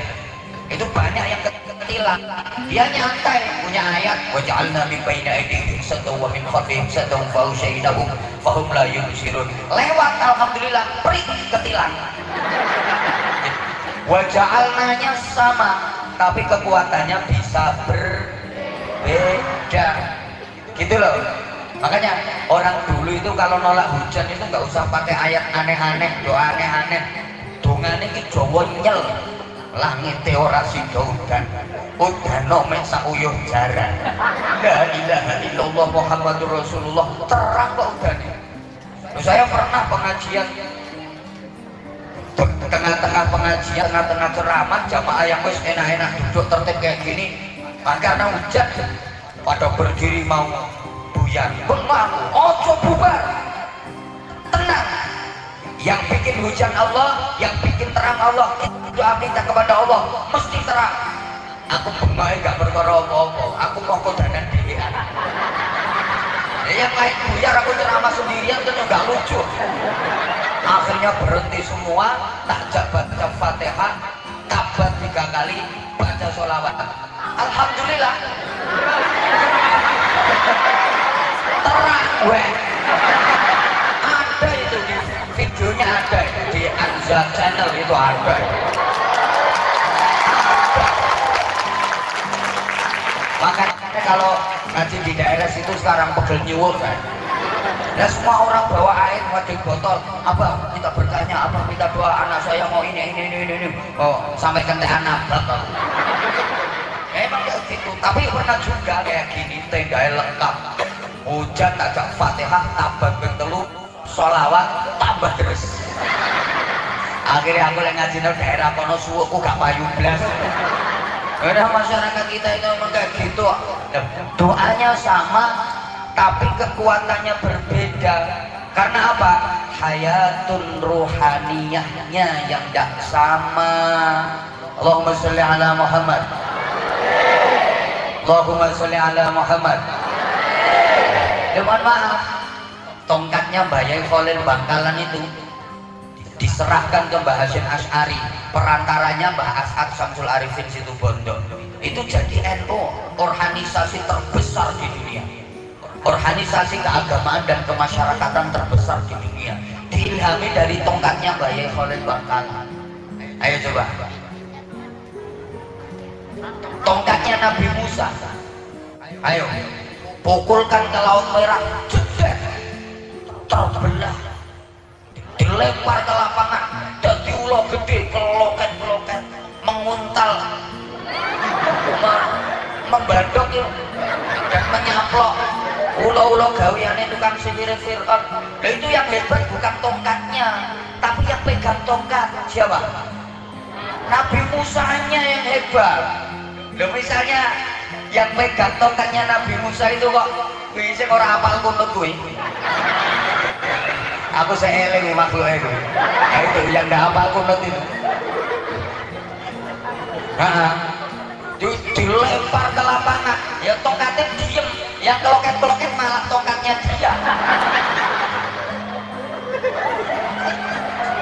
S2: itu banyak yang ketilang, dia nyantai punya ayat waja'alna min baini aydihim saddan wa min khalfihim saddan fa'usyainahum fahum la yubsirun, lewat alhamdulillah, prik ketilang. Waja'alnanya sama tapi kekuatannya bisa berbeda gitu loh. Makanya orang dulu itu kalau nolak hujan itu nggak usah pakai ayat aneh-aneh, doa aneh-aneh, dongane iki Jawa nyel, langit ora sida udan udano mek sak uyuh jaran, la ilaha illallah Muhammadur Rasulullah, terang kok udane. Saya pernah pengajian tengah-tengah pengajian, tengah-tengah ceramah, jamaah yang wis enak-enak duduk tertib kayak gini, karena hujan pada berdiri mau buyar, bengong, ojo bubar, tenang. Yang bikin hujan Allah, yang bikin terang Allah, doa minta kepada Allah mesti terang. Aku bengong gak berkara apa-apa, aku mau kodanan dhewean. Yang lain buyar, aku ceramah sendirian itu gak lucu. Akhirnya berhenti semua, tak baca Fatihah, tabat 3 kali, baca sholawat. Alhamdulillah. Terang weh. Ada itu di videonya, ada di Anza Channel itu ada. Makanya kalau ngaji di daerah situ sekarang pegel nyuwun kan. Dan semua orang bawa air wadah botol, apa minta berkahnya, apa minta doa anak saya mau ini. Oh, sampai kentek anak botol. Emang kayak gitu. Tapi pernah juga kayak gini, tenda lengkap. Hujan tajak Fatihah, tabat ping 3, sholawat, tambah terus. Akhirnya aku yang ngaji di daerah kono suwukku gak payu blas. Karena masyarakat kita itu emang kayak gitu. Doanya sama, tapi kekuatannya berbeda. Karena apa? Hayatun ruhaniyahnya yang tidak sama. Allahumma sholli ala Muhammad. Allahumma sholli ala Muhammad. Mohon maaf, tongkatnya Mbah Yai Khalil Bangkalan itu diserahkan ke Mbah Hasyim Asy'ari, perantaranya Mbah As'ad Syamsul Arifin Situbondo. Itu jadi NU, organisasi terbesar di dunia, organisasi keagamaan dan kemasyarakatan terbesar di dunia, diilhami dari tongkatnya Mbah Yai Khalil Bangkalan. Ayo coba, tongkatnya Nabi Musa, ayo pukulkan ke Laut Merah, jedek, terbelah, dilempar ke lapangan, jadi ulo gede, keloket-keloket, menguntal, membadok dan menyaplok ulo-ulo gawiannya tukang sihir Fir'aun. Nah, itu yang hebat bukan tongkatnya, tapi yang pegang tongkat siapa? Nabi Musanya yang hebat. Loh, misalnya yang pegang tongkatnya Nabi Musa itu kok bisa orang apal kunut gue. Aku seeling makhluknya gue. Nah, itu yang gak apal kunut itu. Dilempar ke lapangan, ya tongkatnya diem, yang keloket-keloket malah tongkatnya dia.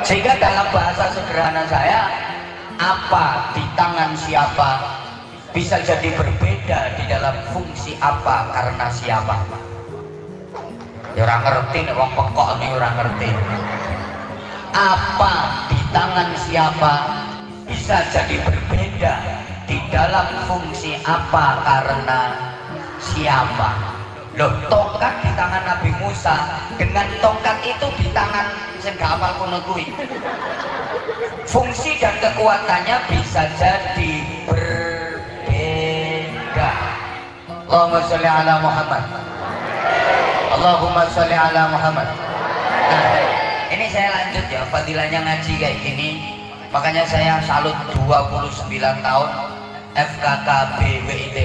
S2: Sehingga dalam bahasa sederhana saya, apa di tangan siapa bisa jadi berbeda di dalam fungsi apa karena siapa. Ya orang ngerti nih, wong pekok nih orang ngerti. Apa di tangan siapa bisa jadi berbeda di dalam fungsi apa karena siapa. Loh, tongkat di tangan Nabi Musa dengan tongkat itu di tangan sing gak hafal kuno kuwi. Fungsi dan kekuatannya bisa jadi berbeda. Allahumma sholli ala Muhammad. Allahumma sholli ala Muhammad. Nah, ini saya lanjut ya, fadilahnya ngaji kayak gini. Makanya saya salut 29 tahun FKK BWIT.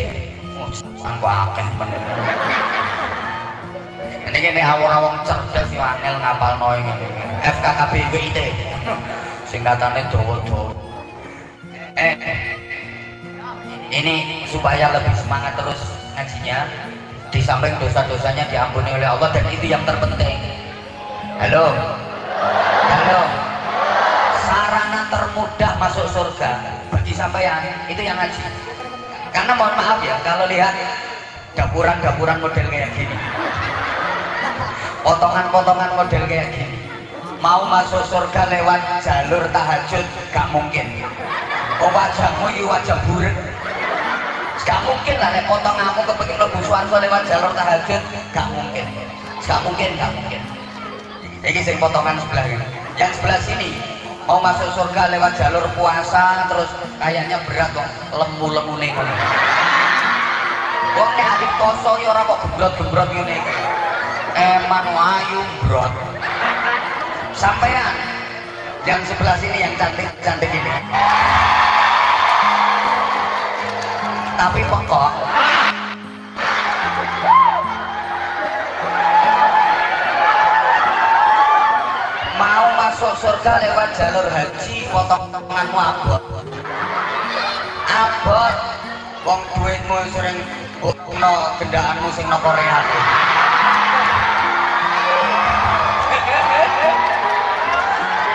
S2: Sangko akeh bener. Ini awang-awang cerdas yo angel ngapalno ngene. FKK BWIT. Singkatannya Jawa-Jawa. Ini supaya lebih semangat terus ngajinya. Di samping dosa-dosanya diampuni oleh Allah, dan itu yang terpenting. Halo. Halo. Sarana termudah masuk surga bagi sampean itu yang ngaji. Karena mohon maaf ya, kalau lihat dapuran-dapuran model kayak gini, potongan-potongan model kayak gini, mau masuk surga lewat jalur tahajud gak mungkin. Oh, wajahmu ini wajah buruk, gak mungkin lah. Potonganmu kepengin mlebu swarga lewat jalur tahajud gak mungkin, gak mungkin, gak mungkin. Ini sing potongan sebelah ini. Yang sebelah sini mau masuk surga lewat jalur puasa, terus kayaknya berat dong, lemu-lemu nih. Wong nek adik poso ya ora kok gembrot-gembrot ngene iki. Eman ayu brot. Sampean yang sebelah sini yang cantik-cantik ini. Tapi pokok mau masuk surga lewat jalur haji, potonganmu abot. Abot. Wong duitmu sering ono gendaanmu sing nang Korea.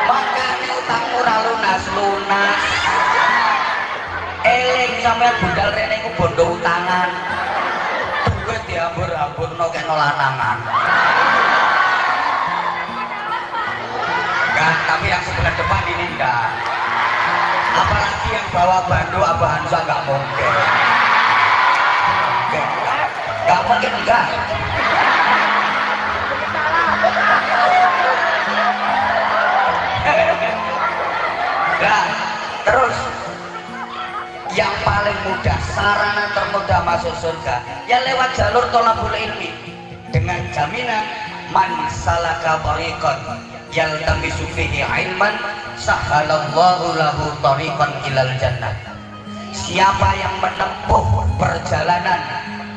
S2: Makane utangmu ora lunas. Eling sampean budal rene iku bondo utangan. Duit diambur-amburno kena lanangan. Tapi yang sebelah depan ini enggak. Apalagi yang bawa Bandung Abah Hansa enggak mungkin. Enggak mungkin enggak. Nah, terus yang paling mudah, sarana termudah masuk surga ya lewat jalur thalabul ilmi, dengan jaminan man salaka tariqan yaltamisu fihi ilman sahhalallahu lahu tariqan ilal jannah. Siapa yang menempuh perjalanan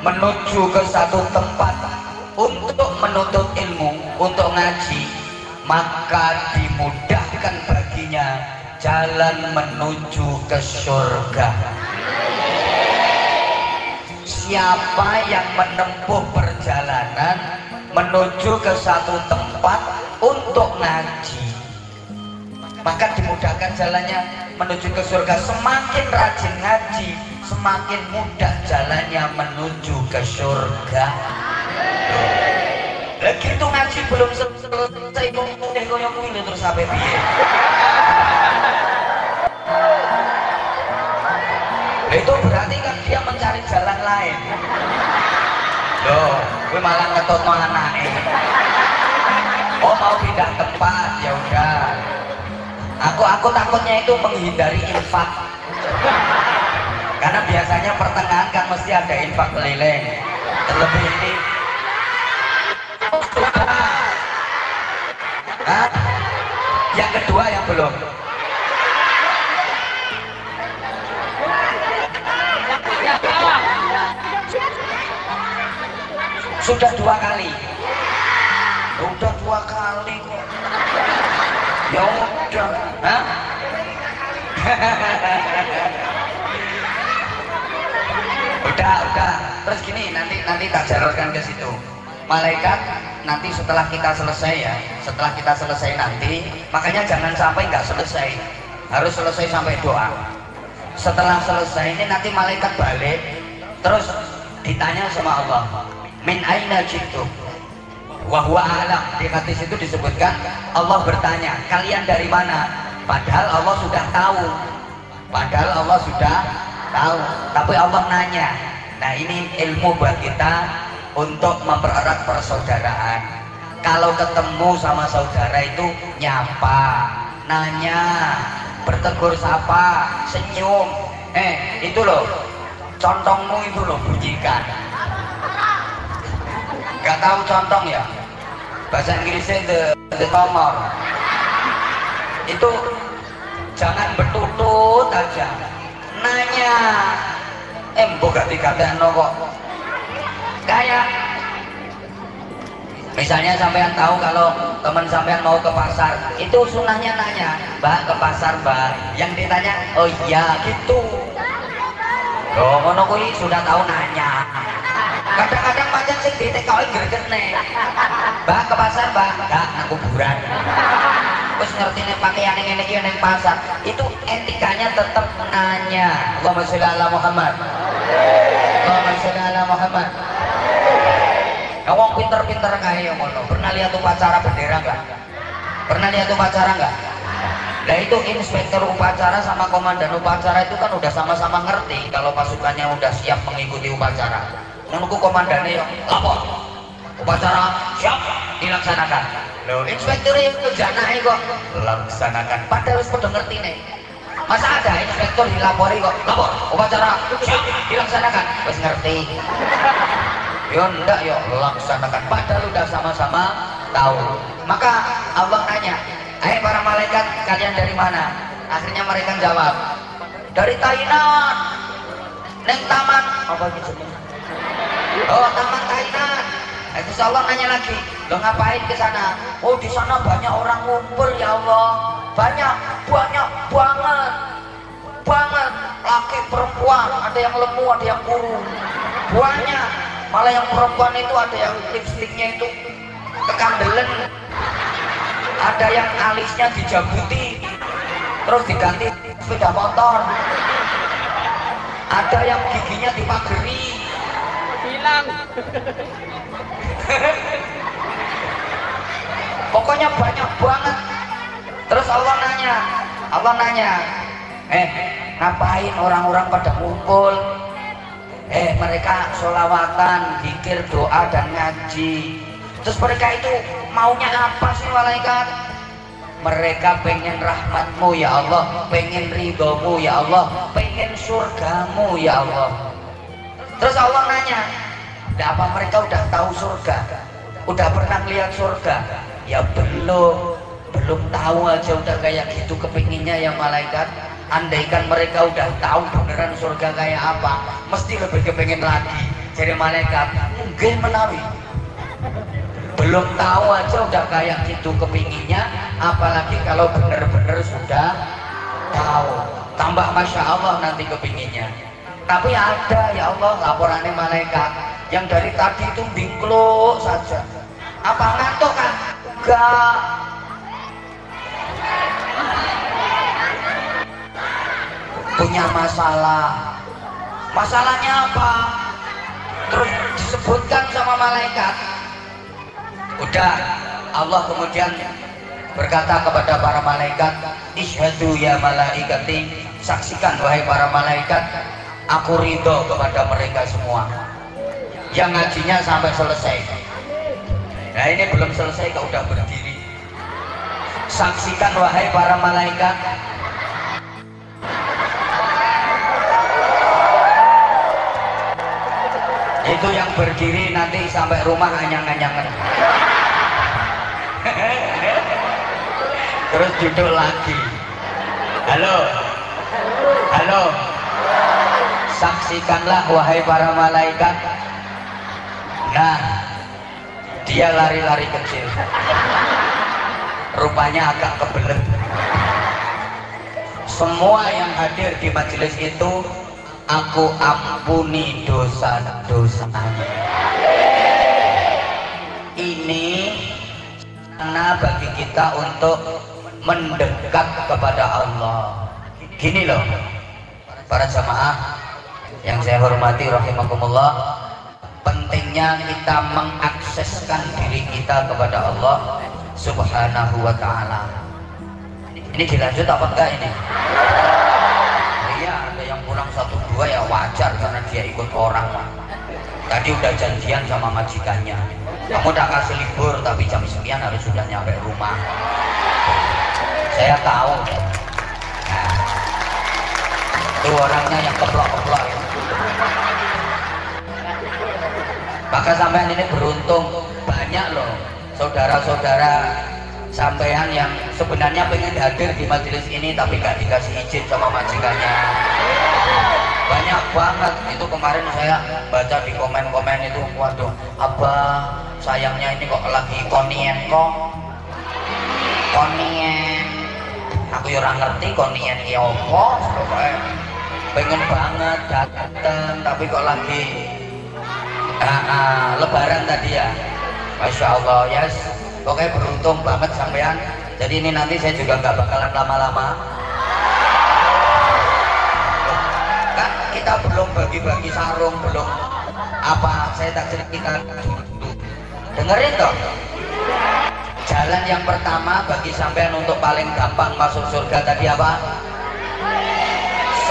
S2: menuju ke satu tempat untuk menuntut ilmu, untuk ngaji, maka dimudahkan baginya jalan menuju ke surga. Siapa yang menempuh perjalanan menuju ke satu tempat untuk ngaji, maka dimudahkan jalannya menuju ke surga. Semakin rajin ngaji, semakin mudah jalannya menuju ke surga. Lagi itu ngaji belum selesai koyo kuwi terus sampai piye? Itu berarti kan dia mencari jalan lain. Loh, gue malah ngetotno anake. Oh, mau pindah tempat, ya udah. Aku takutnya itu menghindari infak. Karena biasanya pertengahan kan mesti ada infak keliling. Terlebih ini. Hah? Yang kedua yang belum. Sudah 2 kali. Udah 2 kali kok. Ya udah. Hah? udah. Terus gini, nanti tak jalurkan ke situ. Malaikat nanti setelah kita selesai ya, setelah kita selesai nanti, makanya jangan sampai nggak selesai. Harus selesai sampai doa. Setelah selesai ini nanti malaikat balik, terus ditanya sama Allah, min aina jitu wa huwa a'lam. Di hadis itu disebutkan Allah bertanya, kalian dari mana? Padahal Allah sudah tahu. Tapi Allah nanya. Nah, ini ilmu buat kita untuk mempererat persaudaraan. Kalau ketemu sama saudara itu nyapa, nanya, bertegur sapa, senyum. Itu loh, contongmu itu loh bunyikan. Gak tahu contong ya? Bahasa Inggrisnya the nomor. Itu jangan bertutut aja, nanya. Mbok gak dikatekno kok. Kayak misalnya sampean tahu kalau teman sampean mau ke pasar, itu sunahnya nanya, "Mbak, ke pasar, Mbak?" Yang ditanya, "Oh iya," gitu. Loh, ngono kuwi sudah tahu nanya. Kadang-kadang pancen sing ditekoki gregene. "Mbak, ke pasar, Mbak?" "Enggak, nang kuburan." Terus ngerti nih pakaian yang ini yang pasar, itu etikanya tetap nanya. Allahumma sholli ala Muhammad. Allahumma sholli ala Muhammad. Wong pinter-pinter kayak yang ngono. Pernah lihat upacara bendera enggak? Pernah lihat upacara enggak? Nah itu inspektur upacara sama komandan upacara itu kan udah sama-sama ngerti kalau pasukannya udah siap mengikuti upacara. Menunggu komandannya yang lapor, upacara siap dilaksanakan. Loh, inspektur itu janai kok laksanakan. Padahal harus pada ngerti nih. Masa ada inspektur dilapori kok lapor, upacara siap dilaksanakan, harus ngerti. Yo enggak yo laksanakan. Padahal udah sama-sama tahu. Maka Allah nanya, "Hai para malaikat, kalian dari mana?" Akhirnya mereka jawab, "Dari Thailand." Neng taman apa gitu? "Oh, taman Thailand." Terus Allah nanya lagi, "Lo ngapain ke sana?" "Oh, di sana banyak orang ngumpul ya Allah." Banyak banget, laki perempuan, ada yang lemu, ada yang kuru, banyak. Malah yang perempuan itu ada yang lipstiknya itu kekandelen, ada yang alisnya dijabuti terus diganti sepeda motor, ada yang giginya dipageri hilang. Pokoknya banyak banget. Terus Allah nanya, ngapain orang-orang pada ngumpul? Mereka sholawatan, zikir, doa dan ngaji. Terus mereka itu maunya apa sih malaikat? Mereka pengen rahmatmu ya Allah, pengen ridhomu ya Allah, pengen surgamu ya Allah. Terus Allah nanya, apa mereka udah tahu surga? Udah pernah lihat surga? Ya belum tahu aja udah kayak gitu kepinginnya ya malaikat. Andaikan mereka udah tahu beneran surga kayak apa, mesti lebih kepengen lagi. Jadi malaikat, mungkin menawi. Belum tahu aja udah kayak gitu kepinginnya, apalagi kalau bener-bener sudah tahu. Tambah masya Allah nanti kepinginnya. Tapi ada ya Allah laporannya malaikat yang dari tadi itu bingkluk saja. Apa ngantuk kan? Enggak. Punya masalah. Masalahnya apa? Terus disebutkan sama malaikat. Udah, Allah kemudian berkata kepada para malaikat, "Ishhadu ya malaikati," saksikan wahai para malaikat, aku ridho kepada mereka semua. Yang ngajinya sampai selesai. Nah ini belum selesai kok udah berdiri. Saksikan wahai para malaikat, itu yang berdiri nanti sampai rumah anyang-anyangan. Terus duduk lagi. Halo, saksikanlah wahai para malaikat. Nah, dia lari-lari kecil, rupanya agak kebelet. Semua yang hadir di majelis itu aku ampuni dosa-dosanya. Ini karena bagi kita untuk mendekat kepada Allah. Gini loh para jamaah yang saya hormati rahimakumullah, pentingnya kita mengakseskan diri kita kepada Allah subhanahu wa ta'ala. Ini dilanjut apa enggak ini? Iya, ada yang kurang 1-2 ya wajar karena dia ikut orang. Tadi udah janjian sama majikannya, kamu udah kasih libur tapi jam 9 harus sudah nyampe rumah. Saya tahu. Nah, itu orangnya yang keplok-keplok. Maka sampean ini beruntung, banyak loh saudara-saudara sampean yang sebenarnya pengen hadir di majelis ini tapi gak dikasih izin sama majikannya. Banyak banget itu. Kemarin saya baca di komen-komen itu, waduh abah sayangnya ini kok lagi konien kok, konien aku ya orang ngerti konien ya apa, pokoknya pengen banget dateng tapi kok lagi lebaran tadi ya. Masya Allah, yes. Pokoknya beruntung banget sampean. Jadi ini nanti saya juga nggak bakalan lama-lama. Kan kita belum bagi-bagi sarung, belum apa, saya tak cerita dulu. Dengerin toh. Jalan yang pertama bagi sampean untuk paling gampang masuk surga tadi apa?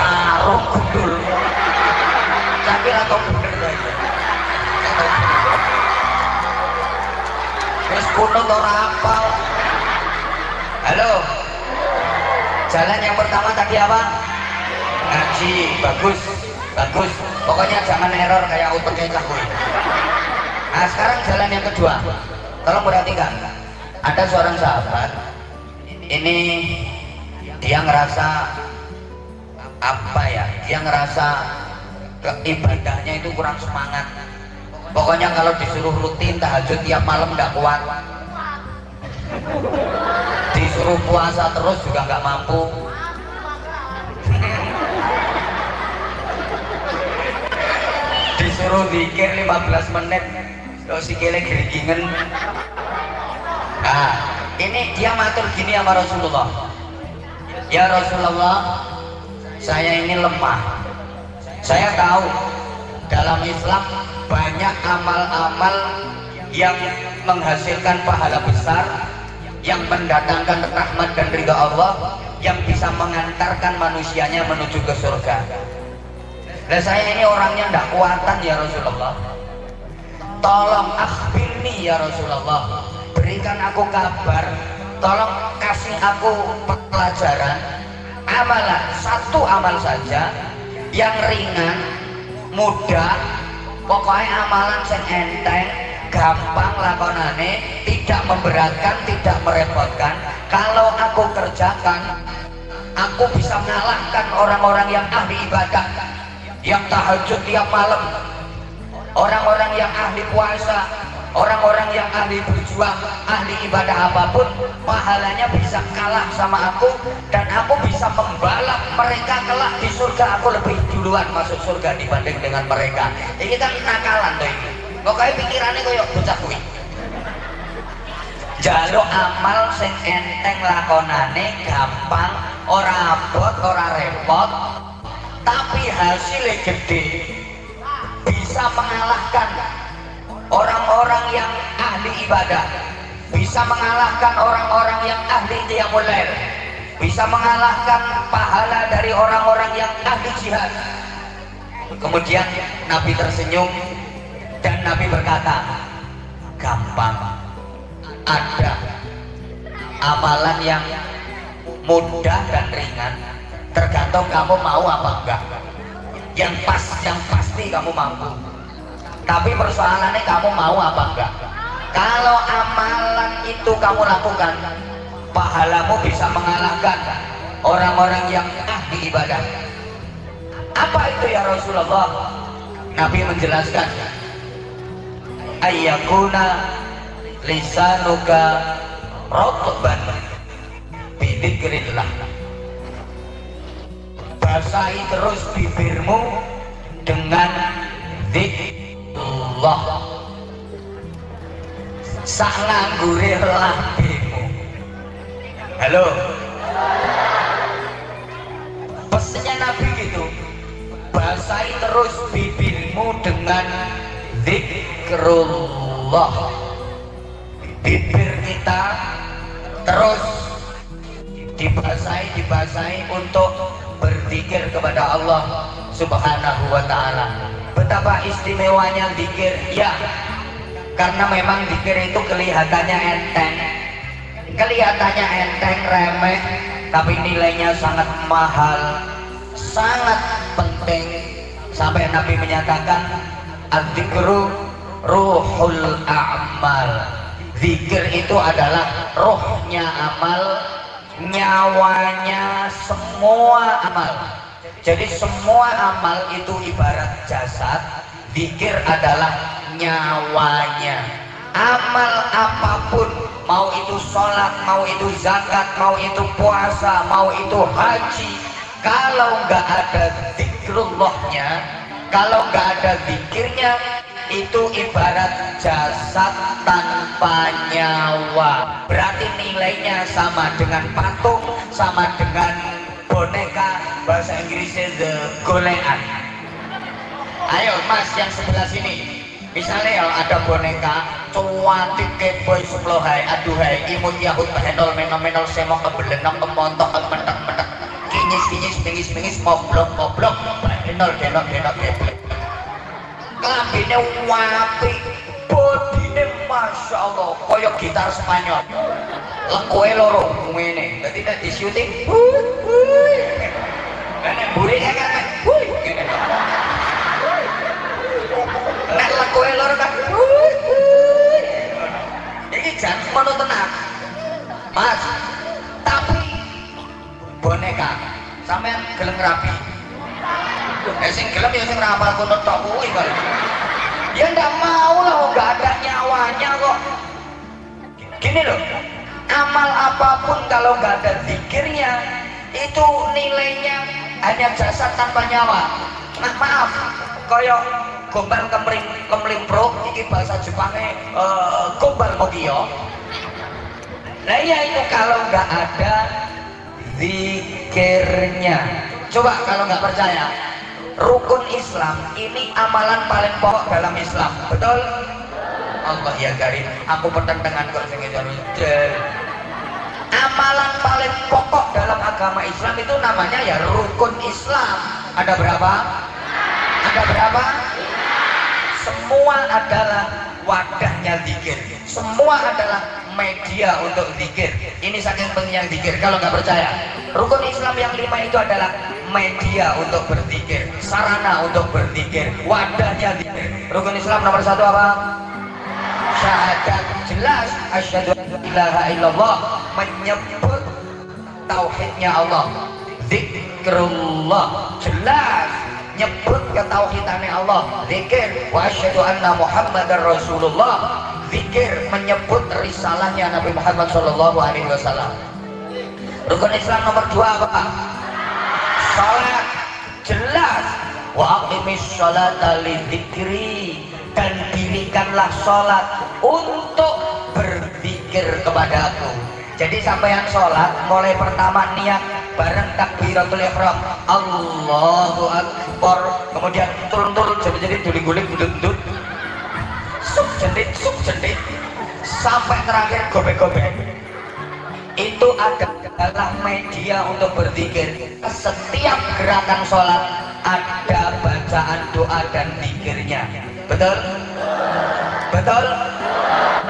S2: Sarung gundul. Tapi atau bener aja. Terus kunut orang hafal. Halo. Jalan yang pertama tadi apa? Ngaji. Bagus, bagus. Pokoknya jangan error kayak uteknya cakui. Nah sekarang jalan yang kedua. Tolong perhatikan. Ada seorang sahabat. Ini dia ngerasa apa ya? Dia ngerasa ibadahnya itu kurang semangat. Pokoknya kalau disuruh rutin tahajud tiap malam nggak kuat, disuruh puasa terus juga nggak mampu, disuruh zikir 15 menit terus sikile gerigingen. Nah ini dia matur gini sama Rasulullah, ya Rasulullah saya ini lemah, saya tahu dalam Islam banyak amal-amal yang menghasilkan pahala besar, yang mendatangkan rahmat dan ridha Allah, yang bisa mengantarkan manusianya menuju ke surga. Dan saya ini orangnya tidak kuatan ya Rasulullah. Tolong akhbirni ya Rasulullah, berikan aku kabar, tolong kasih aku pelajaran amalan, satu amal saja yang ringan, mudah, pokoknya amalan yang enteng, gampang lakonane, tidak memberatkan, tidak merepotkan. Kalau aku kerjakan, aku bisa mengalahkan orang-orang yang ahli ibadah, yang tahajud tiap malam, orang-orang yang ahli puasa, orang-orang yang ahli berjuang, ahli ibadah apapun, pahalanya bisa kalah sama aku, dan aku bisa membalap mereka kelak di surga. Aku lebih duluan masuk surga dibanding dengan mereka. Ini kan nakalan tuh ini. Pokoknya pikirannya kayak bocah kuwi. Jaluk amal sing enteng lakonane, gampang, ora abot, ora repot, tapi hasilnya gede, bisa mengalahkan orang-orang yang ahli ibadah, bisa mengalahkan orang-orang yang ahli qiyamul lail, bisa mengalahkan pahala dari orang-orang yang ahli jihad. Kemudian Nabi tersenyum dan Nabi berkata, gampang, ada amalan yang mudah dan ringan, tergantung kamu mau apa enggak. Yang pasti kamu mampu, tapi persoalannya kamu mau apa enggak. Kalau amalan itu kamu lakukan, pahalamu bisa mengalahkan orang-orang yang ahli ibadah. Apa itu ya Rasulullah? Nabi menjelaskan, ayyakuna lisanuka rotban bidzikrillah, basahi terus bibirmu dengan zikrullah, sak nganggure lambemu. Halo, pesannya Nabi gitu, basahi terus bibirmu dengan zikrullah. Bibir kita terus dibasahi untuk berzikir kepada Allah Subhanahu wa ta'ala. betapa istimewanya zikir? Ya, karena memang zikir itu kelihatannya enteng, remeh, tapi nilainya sangat mahal, sangat penting. Sampai Nabi menyatakan az-zikru ruhul a'mal. Zikir itu adalah rohnya amal, nyawanya semua amal. Jadi semua amal itu ibarat jasad, zikir adalah nyawanya. Amal apapun, mau itu sholat, mau itu zakat, mau itu puasa, mau itu haji, kalau nggak ada zikrullahnya, kalau nggak ada zikirnya, itu ibarat jasad tanpa nyawa. Berarti nilainya sama dengan patung, sama dengan boneka, bahasa Inggrisnya the golean. Ayo mas yang sebelah sini, misalnya ya ada boneka cuantik keboy seplohai, aduhai imut yahut penol menol semok kebelenok kemontok kementek mentek kinyis pingis moblok penol denok keblek kelambine wapi, bodine masya Allah koyok gitar Spanyol, lengkoe loro ngene, dadi nek di-syuting nek burine kan nek lengkoe loro kan iki jan ngono tenan mas. Tapi boneka sampean gelem rapi, sing gelem ya sing rapal kono tok kuwi kok. Ya ndak mau lah, nggak ada nyawanya kok. Gini loh, amal apapun kalau nggak ada zikirnya, itu nilainya hanya jasad tanpa nyawa. Nah, maaf, koyo gombal kemling pro, ini bahasa Jepangnya gombal mogio. Nah ya itu kalau nggak ada zikirnya. Coba kalau nggak percaya, rukun Islam ini amalan paling pokok dalam Islam, betul? Allah ya karim, aku pertentangan kok sing amalan paling pokok dalam agama Islam itu namanya ya rukun Islam. Ada berapa? Ada berapa? Semua adalah wadahnya zikir, semua adalah media untuk zikir. Ini saking pentingnya zikir. Kalau nggak percaya, rukun Islam yang 5 itu adalah media untuk berzikir, sarana untuk berzikir, wadahnya zikir. Rukun Islam nomor 1 apa? Syahadat, jelas asyhadu an la ilaha illallah, menyebut tauhidnya Allah. Zikrullah, jelas nyebut ketauhidannya Allah. Zikir wa asyhadu anna Muhammadar Rasulullah, zikir menyebut risalahnya Nabi Muhammad sallallahu alaihi wasallam. Rukun Islam nomor 2 apa? Salat, jelas wa aqimis sholata lidzikri, dan dirikanlah sholat untuk berzikir kepadaku. Jadi sampean sholat mulai pertama niat bareng takbiratul ihram Allahu Akbar, kemudian turun jadi guling-guling duduk suk jendit sampai terakhir gobek-gobek. Itu adalah media untuk berzikir. Setiap gerakan sholat ada bacaan doa dan zikirnya. Betul? Betul?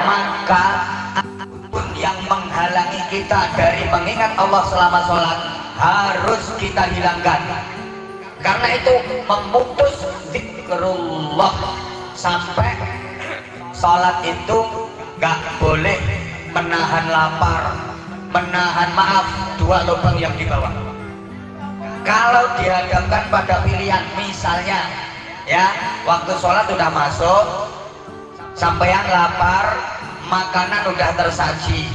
S2: Maka apapun yang menghalangi kita dari mengingat Allah selama sholat harus kita hilangkan. Karena itu memutus zikrullah. Sampai sholat itu gak boleh menahan lapar, menahan maaf, 2 lubang yang di bawah. Kalau dihadapkan pada pilihan, misalnya ya waktu sholat udah masuk, sampean lapar, makanan udah tersaji,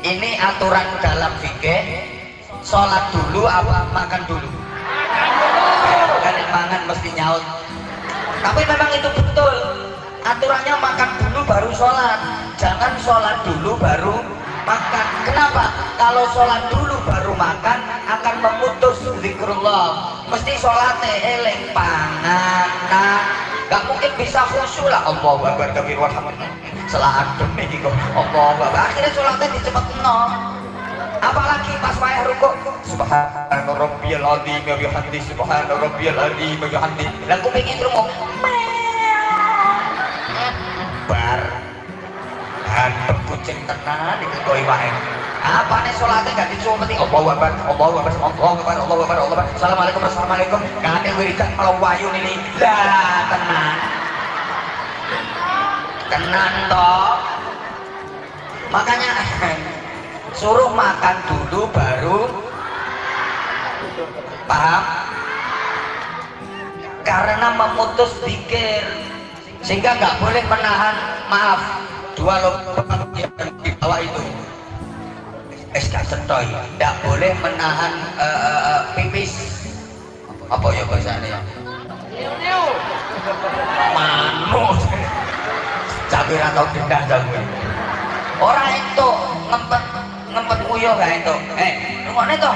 S2: ini aturan dalam fikih, sholat dulu apa makan dulu? Kan mangan mesti nyaut. Tapi memang itu betul, aturannya makan dulu baru sholat, jangan sholat dulu baru makan. Kenapa? Kalau sholat dulu baru makan akan memutus zikrullah. Mesti sholatnya eling panganan, gak mungkin bisa khusyuk lah. Allahu Akbar kabir walhamdulillah, salah adem iki kok Allahu Akbar, akhirnya sholatnya dicepetno. Apalagi pas wayah rukuk, subhana rabbiyal azim wa bihamdi, subhana rabbiyal azim wa bihamdi. Lah kupingin krungu. Bar. Handep kucing tenan iki kok iwake. Apane salate gak dicumeti Allahu Akbar, Allahu Akbar, Allahu Akbar, Allahu Akbar, Allahu Akbar. Assalamualaikum, assalamualaikum. Kate wiridan melawayu ini. Lah tenan. Tenan toh. Makanya suruh makan dulu baru paham, karena memutus pikir sehingga nggak boleh menahan, maaf, dua lubang yang di bawah itu gak setoy, nggak boleh menahan pipis apa ya bahasanya ya manut cabir atau tindak jago orang itu ngempet uyuh gak itu rumahnya toh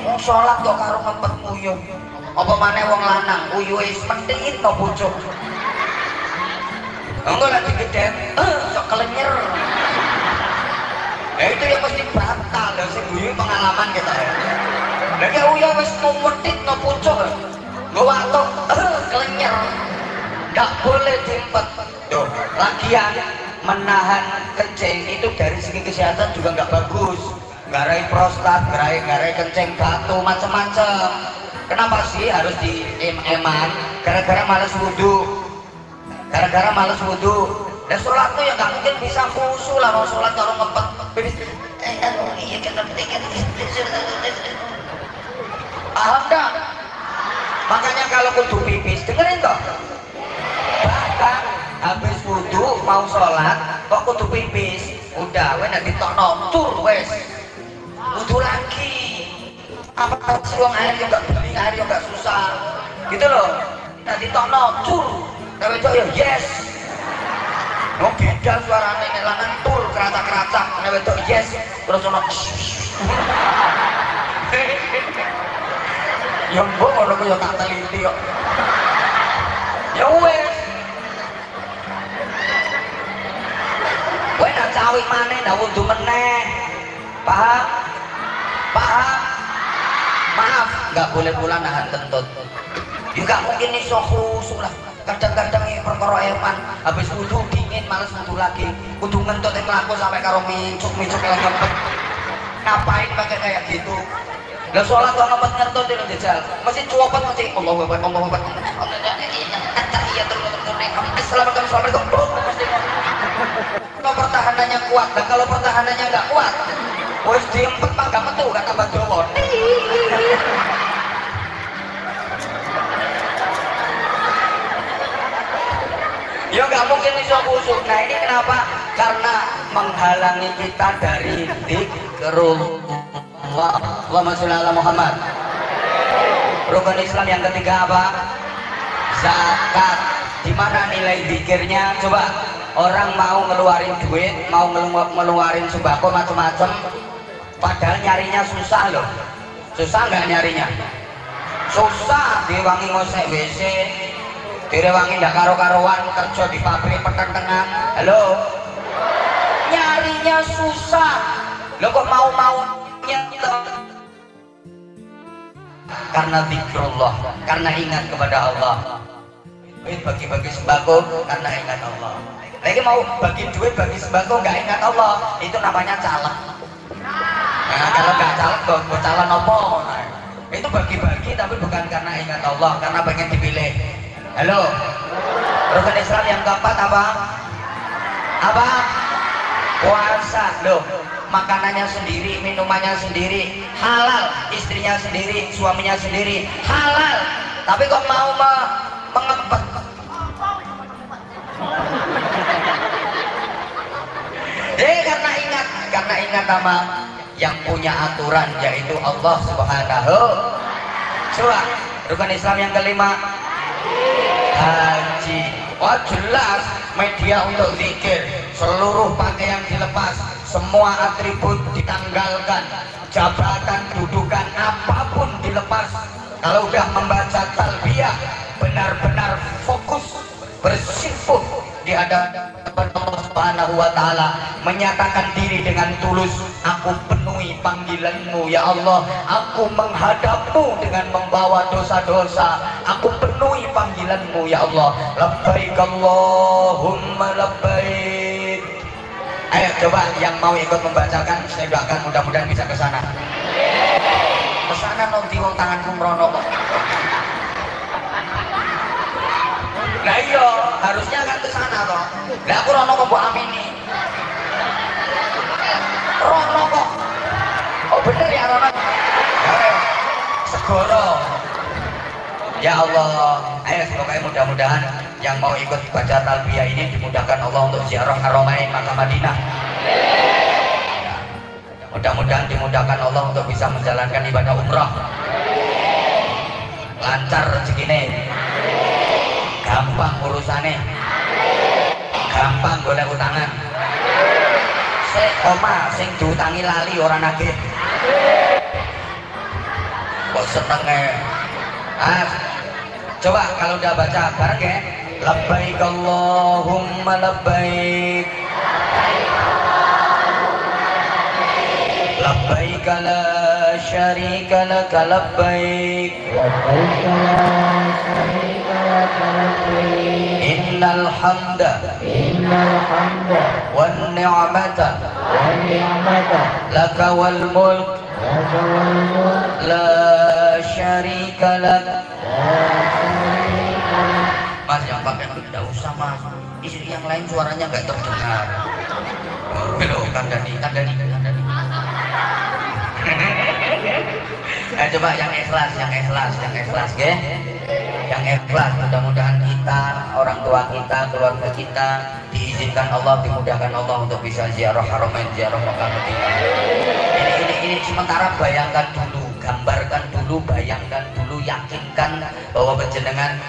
S2: wong sholat kok karo ngempet uyuh apa maneh wong lanang uyuh is penting no bocok enggak lagi gede sok kelenyer itu yang mesti batal dan sing uyuh pengalaman kita ya lagi uyuh wis mumetit no bocok gak watuk kelenyer gak boleh diempet tuh lagian menahan kencing itu dari segi kesehatan juga nggak bagus, ngarai prostat, ngarai kencing batu macam-macam. Kenapa sih harus diem-eman? Gara-gara malas wudhu, dan sholat tuh ya nggak mungkin bisa khusyuk lah mau sholat kalau ngempet paham dah? Makanya kalau kudu pipis dengerin toh, bahkan habis wudhu mau sholat kok kudu pipis udah weh nanti ditokno tur wes wudhu lagi apa sih wong air yang gak beli air yang gak susah gitu loh nanti ditokno tur tapi itu ya yes mau beda suaranya ngelangan tur keratak-keratak tapi itu yes terus ono yang mbok ono kaya tak teliti kok ya wes cawik maneh ndak wudhu meneh paham maaf nggak boleh pula nahan kentut juga mungkin iso khusyuk lah kadang-kadang ini perkara eman habis wudhu dingin males wudhu lagi wudhu ngentut yang melaku sampai karo micuk yang ngempet ngapain pakai kayak gitu lah sholat kok ngempet ngentut itu jajal masih cuopet mesti Allahu Akbar Allahu Akbar Assalamualaikum kalau pertahanannya kuat dan kalau pertahanannya nggak kuat wis diempet mah gak metu gak tambah dawa ya nggak mungkin iso khusyuk. Nah ini kenapa? Karena menghalangi kita dari zikrullah. Allahumma sholli ala Muhammad. Rukun Islam yang ketiga apa? Zakat. Di mana nilai zikirnya? Coba orang mau ngeluarin duit, mau ngeluarin sembako macam-macam, padahal nyarinya susah loh. Susah nggak nyarinya? Susah. Diwangi ngosek WC, direwangi ndak karo-karuan, kerja di pabrik pertentangan. Halo, nyarinya susah. Lo kok mau-maunya? Karena zikrullah, karena ingat kepada Allah. Bagi-bagi sembako karena ingat Allah. Lagi mau bagi duit bagi sembako nggak ingat Allah, itu namanya caleg. Nah kalau nggak caleg buat calon apa? Nah, itu bagi-bagi tapi bukan karena ingat Allah, karena pengen dipilih. Halo, rukun Islam yang keempat apa? Apa? Puasa. Loh, makanannya sendiri, minumannya sendiri, halal, istrinya sendiri, suaminya sendiri, halal. Tapi kok mau mengempet? Karena ingat sama yang punya aturan yaitu Allah Subhanahu. Coba rukun Islam yang kelima, haji. Oh jelas media untuk zikir, seluruh pakaian dilepas, semua atribut ditanggalkan, jabatan, dudukan, apapun dilepas. Kalau udah membaca talbiyah benar-benar fokus bersimpuh di hadapan Allah Subhanahu wa ta'ala menyatakan diri dengan tulus, aku penuhi panggilanmu ya Allah, aku menghadapmu dengan membawa dosa-dosa, aku penuhi panggilanmu ya Allah. Labbaik Allahumma labbaik. Ayo coba yang mau ikut membacakan, saya doakan mudah-mudahan bisa ke sana. Ke sana nanti wong tanganku merono kok. Lah iya, harusnya kan ke sana toh. Lah aku rono kok mbok amini. Rono kok. Oh bener ya rono. Ayo, segoro. Ya Allah, ayo semoga mudah-mudahan yang mau ikut baca talbiyah ini dimudahkan Allah untuk ziarah Haramain Makkah Madinah. Mudah-mudahan dimudahkan Allah untuk bisa menjalankan ibadah umrah. Lancar rezekinya, gampang urusannya, gampang golek utangan. Oma sing diutangi lali orang nagih. Kok seneng coba kalau udah baca bareng ya. Labbaik Allahumma labbaik. Labbaik la syarika laka labbaik. Labbaik la syarika laka labbaik. Innal hamda wan ni'mata laka wal mulk la syarika laka. Mas yang pakai tidak usah mas, istri yang lain suaranya nggak terdengar. Belum kandani. Coba yang ikhlas, ya. Yang ikhlas, mudah-mudahan kita, orang tua kita, keluarga kita diizinkan Allah, dimudahkan Allah untuk bisa ziarah Haramain, ziarah Makkah Madinah. Ini sementara bayangkan dulu, gambarkan dulu, bayangkan dulu, yakinkan bahwa penjenengan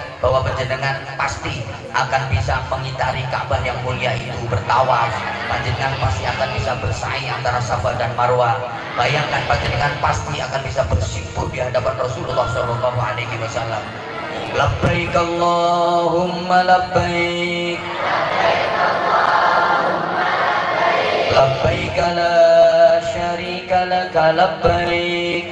S2: pasti akan bisa mengitari Ka'bah yang mulia itu, bertawaf. Panjenengan pasti akan bisa bersaing antara Safa dan Marwah. Bayangkan panjenengan pasti akan bisa bersimpuh di hadapan Rasulullah Shallallahu Alaihi Wasallam. Labbaik Allahumma labbaik. Labbaik la syarika laka labbaik.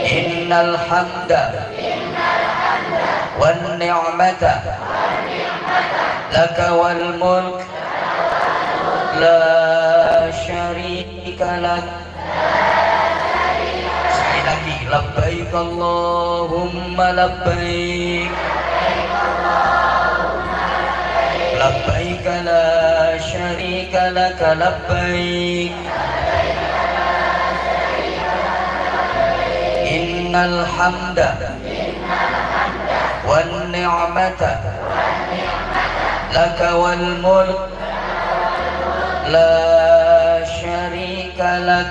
S2: Innal hamda wan ni'mata laka wal mulk la syarika lak. Sekali lagi, labbaik Allahumma labbaik. Labbaik la syarika laka labbaik. Innal hamda wan ni'mata laka wal mulk la syarika lak.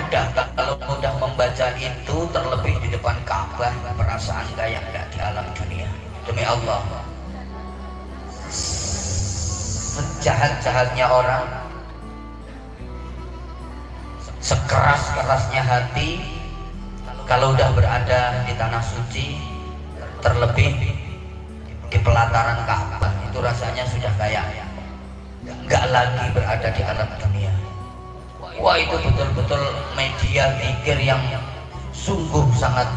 S2: Kalau mudah membaca itu, terlebih di depan Ka'bah, perasaan kayak enggak di alam dunia. Demi Allah, sejahat-jahatnya orang, sekeras-kerasnya hati, kalau udah berada di tanah suci, terlebih di pelataran Ka'bah, itu rasanya sudah kayak nggak lagi berada di alam dunia. Wah, itu betul-betul media zikir yang sungguh sangat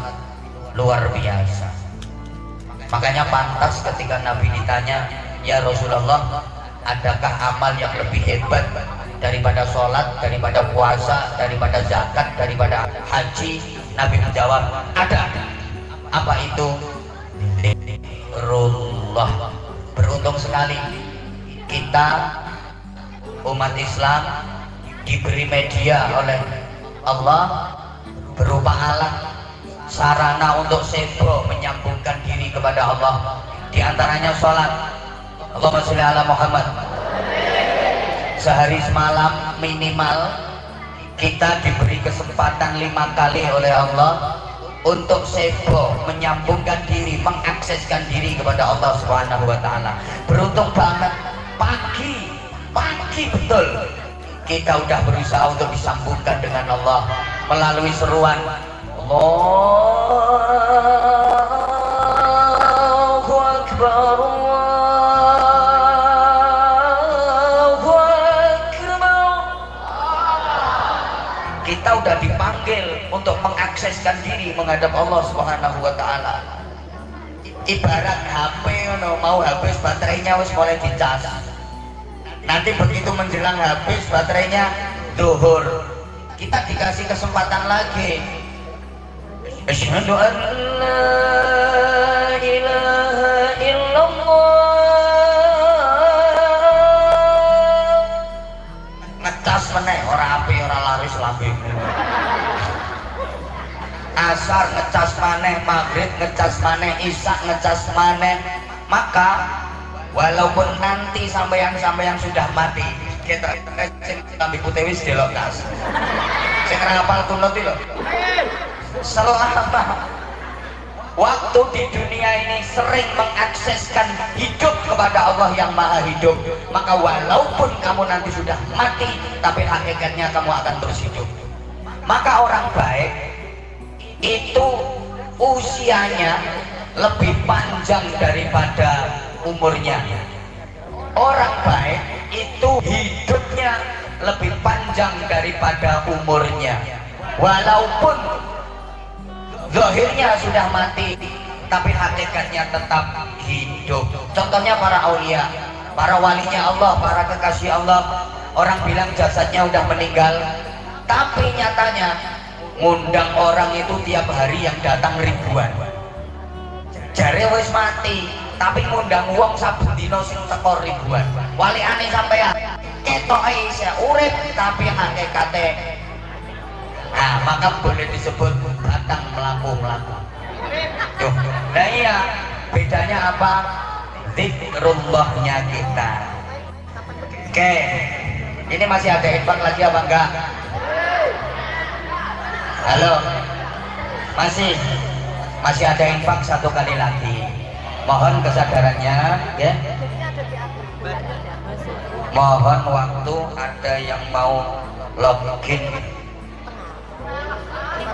S2: luar biasa. Makanya pantas ketika Nabi ditanya, ya Rasulullah, adakah amal yang lebih hebat daripada sholat, daripada puasa, daripada zakat, daripada haji? Nabi menjawab, ada. Apa itu? Zikrullah. Beruntung sekali kita umat Islam diberi media oleh Allah berupa alat, sarana untuk sebo menyambungkan diri kepada Allah. Di antaranya sholat. Allahumma sholli ala Muhammad. Sehari semalam minimal kita diberi kesempatan 5 kali oleh Allah untuk sebo, menyambungkan diri, mengakseskan diri kepada Allah Subhanahu wa Ta'ala. Beruntung banget, pagi betul kita udah berusaha untuk disambungkan dengan Allah melalui seruan Allah udah dipanggil untuk mengakseskan diri menghadap Allah Subhanahu wa taala. Ibarat HP mau habis baterainya wis mulai dicas. Nanti begitu menjelang habis baterainya zuhur, kita dikasih kesempatan lagi. Asyhadu an la ilaha illallah. Ngecas meneh ora api ora laris lambing. Asar ngecas maneh, maghrib ngecas maneh, isya ngecas maneh. Maka walaupun nanti sampeyan sudah mati, kita ambil putih wis delok tas. Sing ngapal kunut iki lho. Selama waktu di dunia ini sering mengakseskan hidup kepada Allah yang maha hidup, maka walaupun kamu nanti sudah mati, tapi hakikatnya kamu akan terus hidup. Maka orang baik itu usianya lebih panjang daripada umurnya. Orang baik itu hidupnya lebih panjang daripada umurnya, walaupun zahirnya sudah mati tapi hakikatnya tetap hidup. Contohnya para aulia, para walinya Allah, para kekasih Allah. Orang bilang jasadnya udah meninggal, tapi nyatanya ngundang orang itu tiap hari yang datang ribuan. Jare wis mati tapi ngundang wong saben dina sing teko ribuan. Walikane sampean ketoke isih urip tapi hakikate, nah maka boleh disebut batang melaku-melaku. Tuh, nah iya, bedanya apa? Zikrullahnya kita. Oke, ini masih ada infak lagi apa enggak? Halo, masih ada infak satu kali lagi. Mohon kesadarannya, ya. Mohon waktu ada yang mau login.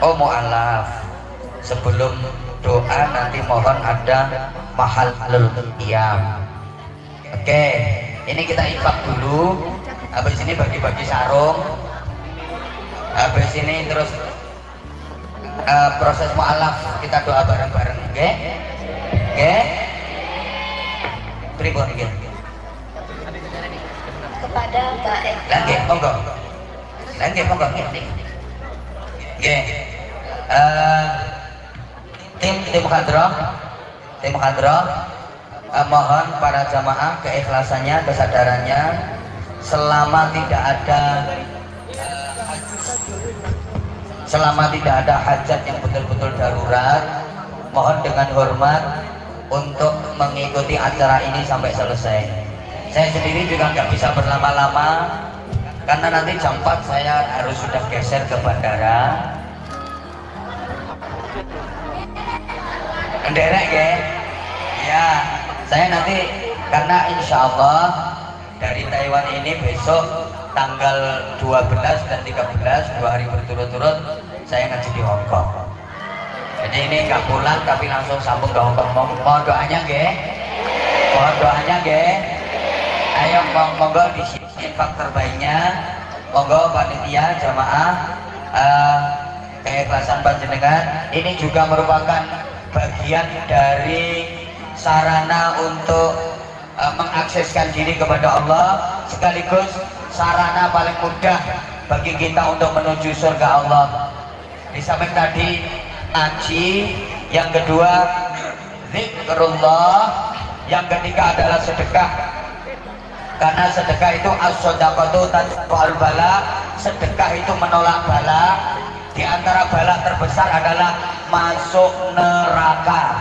S2: Oh mu'alaf, sebelum doa nanti mohon ada mahalul qiyam. Oke, ini kita infak dulu. Habis ini bagi-bagi sarung. Habis ini terus proses mu'alaf, kita doa bareng-bareng, oke? Oke? Pripun iki?
S1: Kepada Mbak Eka.
S2: Lagi, monggo. Lagi, monggo. Oke. Tim hadrah, mohon para jamaah keikhlasannya, kesadarannya, selama tidak ada hajat yang betul-betul darurat, mohon dengan hormat untuk mengikuti acara ini sampai selesai. Saya sendiri juga nggak bisa berlama-lama karena nanti jam 4 saya harus sudah geser ke bandara. Nderek ya? Ya, saya nanti karena insya Allah dari Taiwan ini besok tanggal 12 dan 13, 2 hari berturut-turut saya ngaji di Hongkong. Jadi ini nggak pulang tapi langsung sambung ke Hongkong. Mohon doanya ge, mohon doanya ge. Ayo monggo di infak terbaiknya, monggo panitia jamaah, keikhlasan panjenengan ini juga merupakan bagian dari sarana untuk mengakseskan diri kepada Allah, sekaligus sarana paling mudah bagi kita untuk menuju surga Allah. Di samping tadi ngaji, yang kedua zikrullah, yang ketiga adalah sedekah. Karena sedekah itu as-shadaqatu tanfa'ul bala, sedekah itu menolak bala. Di antara bala terbesar adalah masuk neraka.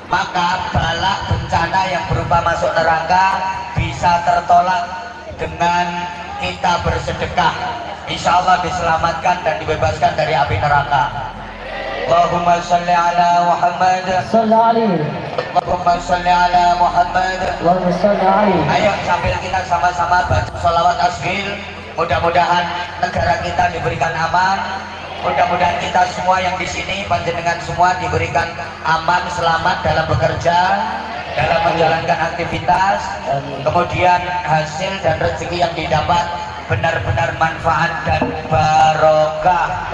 S2: Maka bala bencana yang berupa masuk neraka bisa tertolak dengan kita bersedekah. Insya Allah diselamatkan dan dibebaskan dari api neraka. Allahumma salli ala Muhammad. Allahumma salli ala Muhammad. Ayo sambil kita sama-sama baca sholawat asghil. Mudah-mudahan negara kita diberikan aman. Mudah-mudahan kita semua yang di sini, panjenengan semua diberikan aman, selamat dalam bekerja, dalam menjalankan aktivitas. Kemudian hasil dan rezeki yang didapat benar-benar manfaat dan barokah.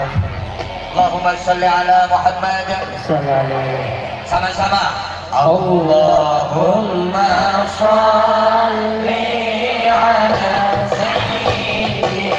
S2: Allahumma sholli ala Muhammad. Sama-sama. Allahumma sholli ala sayyidina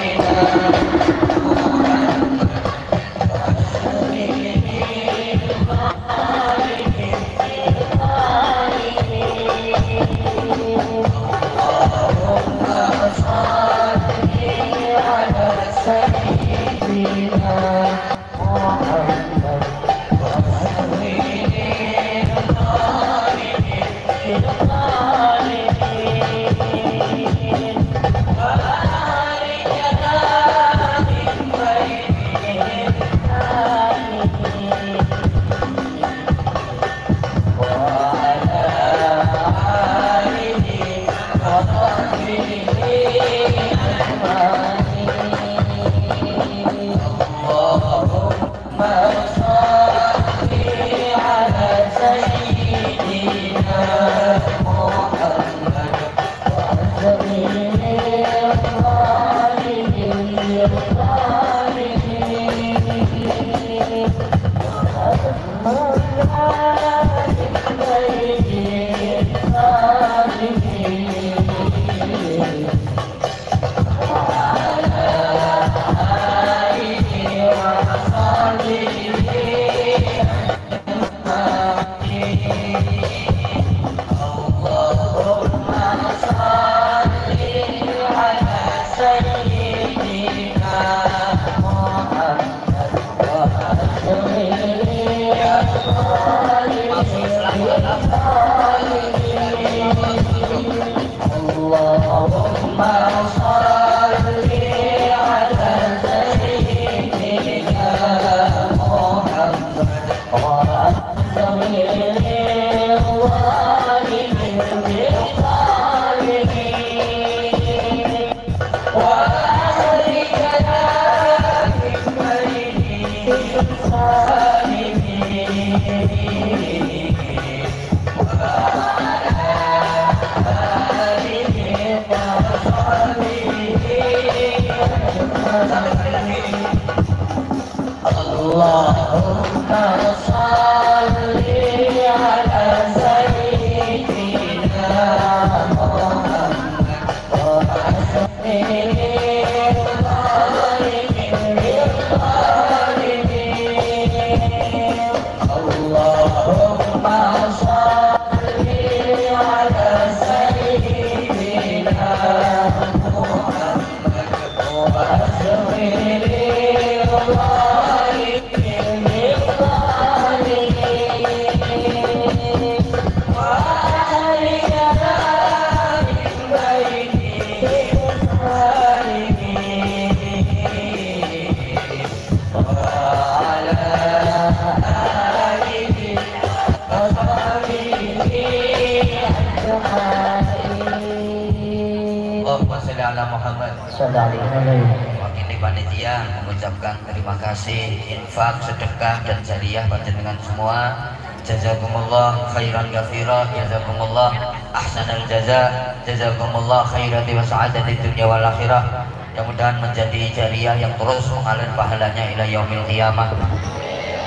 S3: Wakili panitia mengucapkan terima kasih infak, sedekah dan jariah panjenengan semua. Jazakumullah khairan katsira, jazakumullah ahsanal jaza, jazakumullah khairati wa sa'adati dunya wal akhirah. Mudah-mudahan menjadi jariah yang terus mengalir pahalanya ila yaumil qiyamah.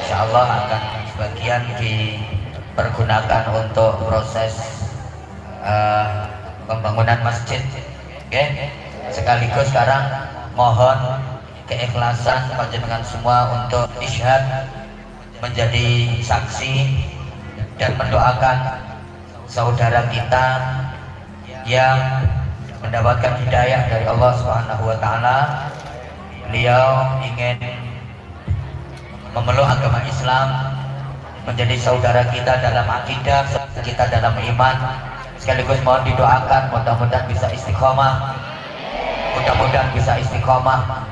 S3: Insyaallah akan sebagian dipergunakan untuk proses pembangunan masjid. Oke. Sekaligus sekarang mohon keikhlasan panjenengan semua untuk isyhad, menjadi saksi dan mendoakan saudara kita yang mendapatkan hidayah dari Allah Subhanahu wa taala. Beliau ingin memeluk agama Islam, menjadi saudara kita dalam akidah, kita dalam iman. Sekaligus mohon didoakan mudah-mudahan bisa istiqomah. Mudah-mudahan bisa istiqomah.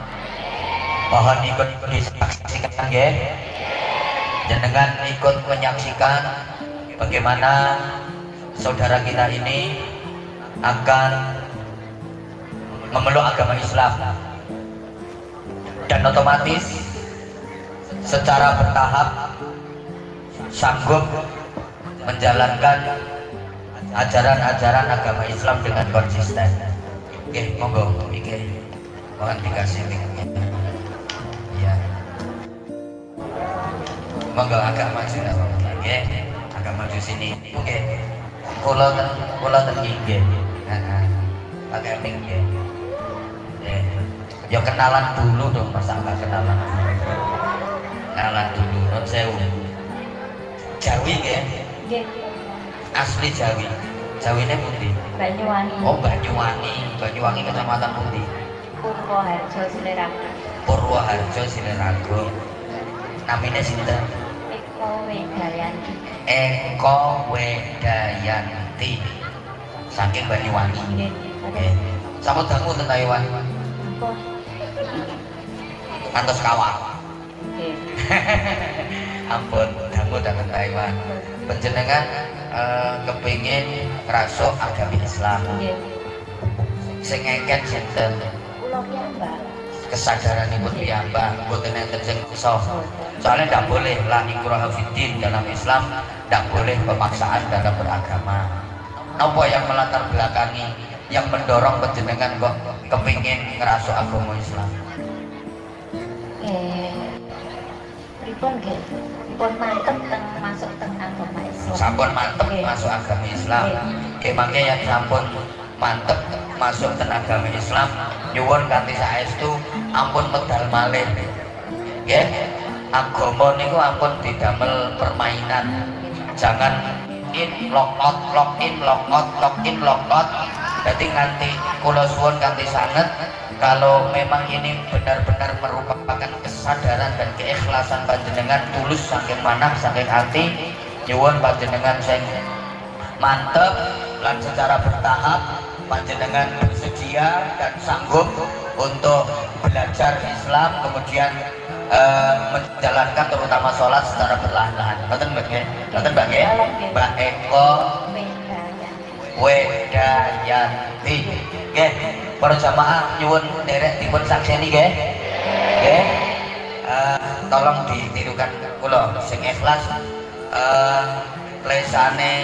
S3: Mohon ikut disaksikan ya. Jangan ikut menyaksikan bagaimana saudara kita ini akan memeluk agama Islam dan otomatis secara bertahap sanggup menjalankan ajaran-ajaran agama Islam dengan konsisten. Oke, monggo. Oke.
S2: mohon dikasih mic-nya. Ya. Monggo agak maju nggak apa-apa, nggih. Agak maju sini. Oke. Kula ten nggih. Heeh. Pakai mic nggih. Ya kenalan dulu dong, masa enggak kenalan dulu. Kenalan dulu, non sewu. Jawi nggih?
S1: Nggih.
S2: Asli Jawi. Jawine pundi?
S1: Banyuwangi.
S2: Oh, Banyuwangi. Banyuwangi kecamatan pundi?
S1: Purwoharjo Silerago.
S2: Purwoharjo Silerago. Namine sinten?
S1: Eko Wedayanti.
S2: Eko Wedayanti. Saking Banyuwangi.
S1: Nggih.
S2: Oke. Sampun dangu ten Taiwan.
S1: Apa?
S2: Kantos kawah.
S1: Nggih.
S2: Ampun, dangu ten Taiwan. Panjenengan kepingin ngrasuk agama Islam.
S1: Nggih.
S2: Sing ngeket sinten?
S1: Kula piyambak.
S2: Kesadaranipun piyambak, mboten enten sing iso. Soalnya tidak boleh la ikraha fiddin dalam Islam, tidak boleh pemaksaan dalam beragama. Apa yang melatar belakangi, yang mendorong panjenengan kok kepingin ngerasuk agama Islam?
S1: Pripun nggih? Pripun mantep masuk teng agama Islam.
S2: Sampun mantep masuk agama Islam. Nggih mangke yang sampun mantep masuk teng agama Islam, nyuwun kanthi saestu ampun medal malih. Nggih. Agama niku ampun didamel permainan. Jangan log out. Jadi nganti kula suwun kanthi sanget, kalau memang ini benar-benar merupakan kesadaran dan keikhlasan panjenengan tulus saking manah saking hati, nyuwun panjenengan sing mantep lan secara bertahap panjenengan bersedia dan sanggup untuk belajar Islam, kemudian menjalankan terutama sholat secara perlahan-lahan. Betul Mbak Ge? Betul Mbak Ge? Mbak Eko Wedayanti. Ge, para jamaah nyuwun derek dipun sakseni ge. Ge. Tolong ditirukan kula sing ikhlas lesane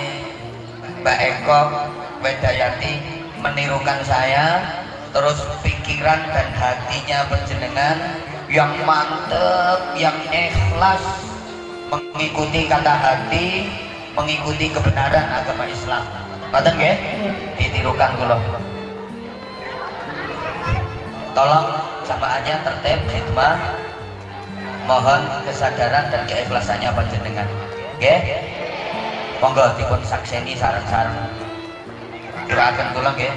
S2: Mbak Eko Wedayanti menirukan saya, terus pikiran dan hatinya panjenengan yang mantep, yang ikhlas mengikuti kata hati, mengikuti kebenaran agama Islam. Ngoten nggih? Ditirukan kula. Tolong jamaahnya tertib, khidmah. Mohon kesadaran dan keikhlasannya panjenengan. Nggih? Monggo dipun sakseni sareng-sareng. Kirakan kula nggih.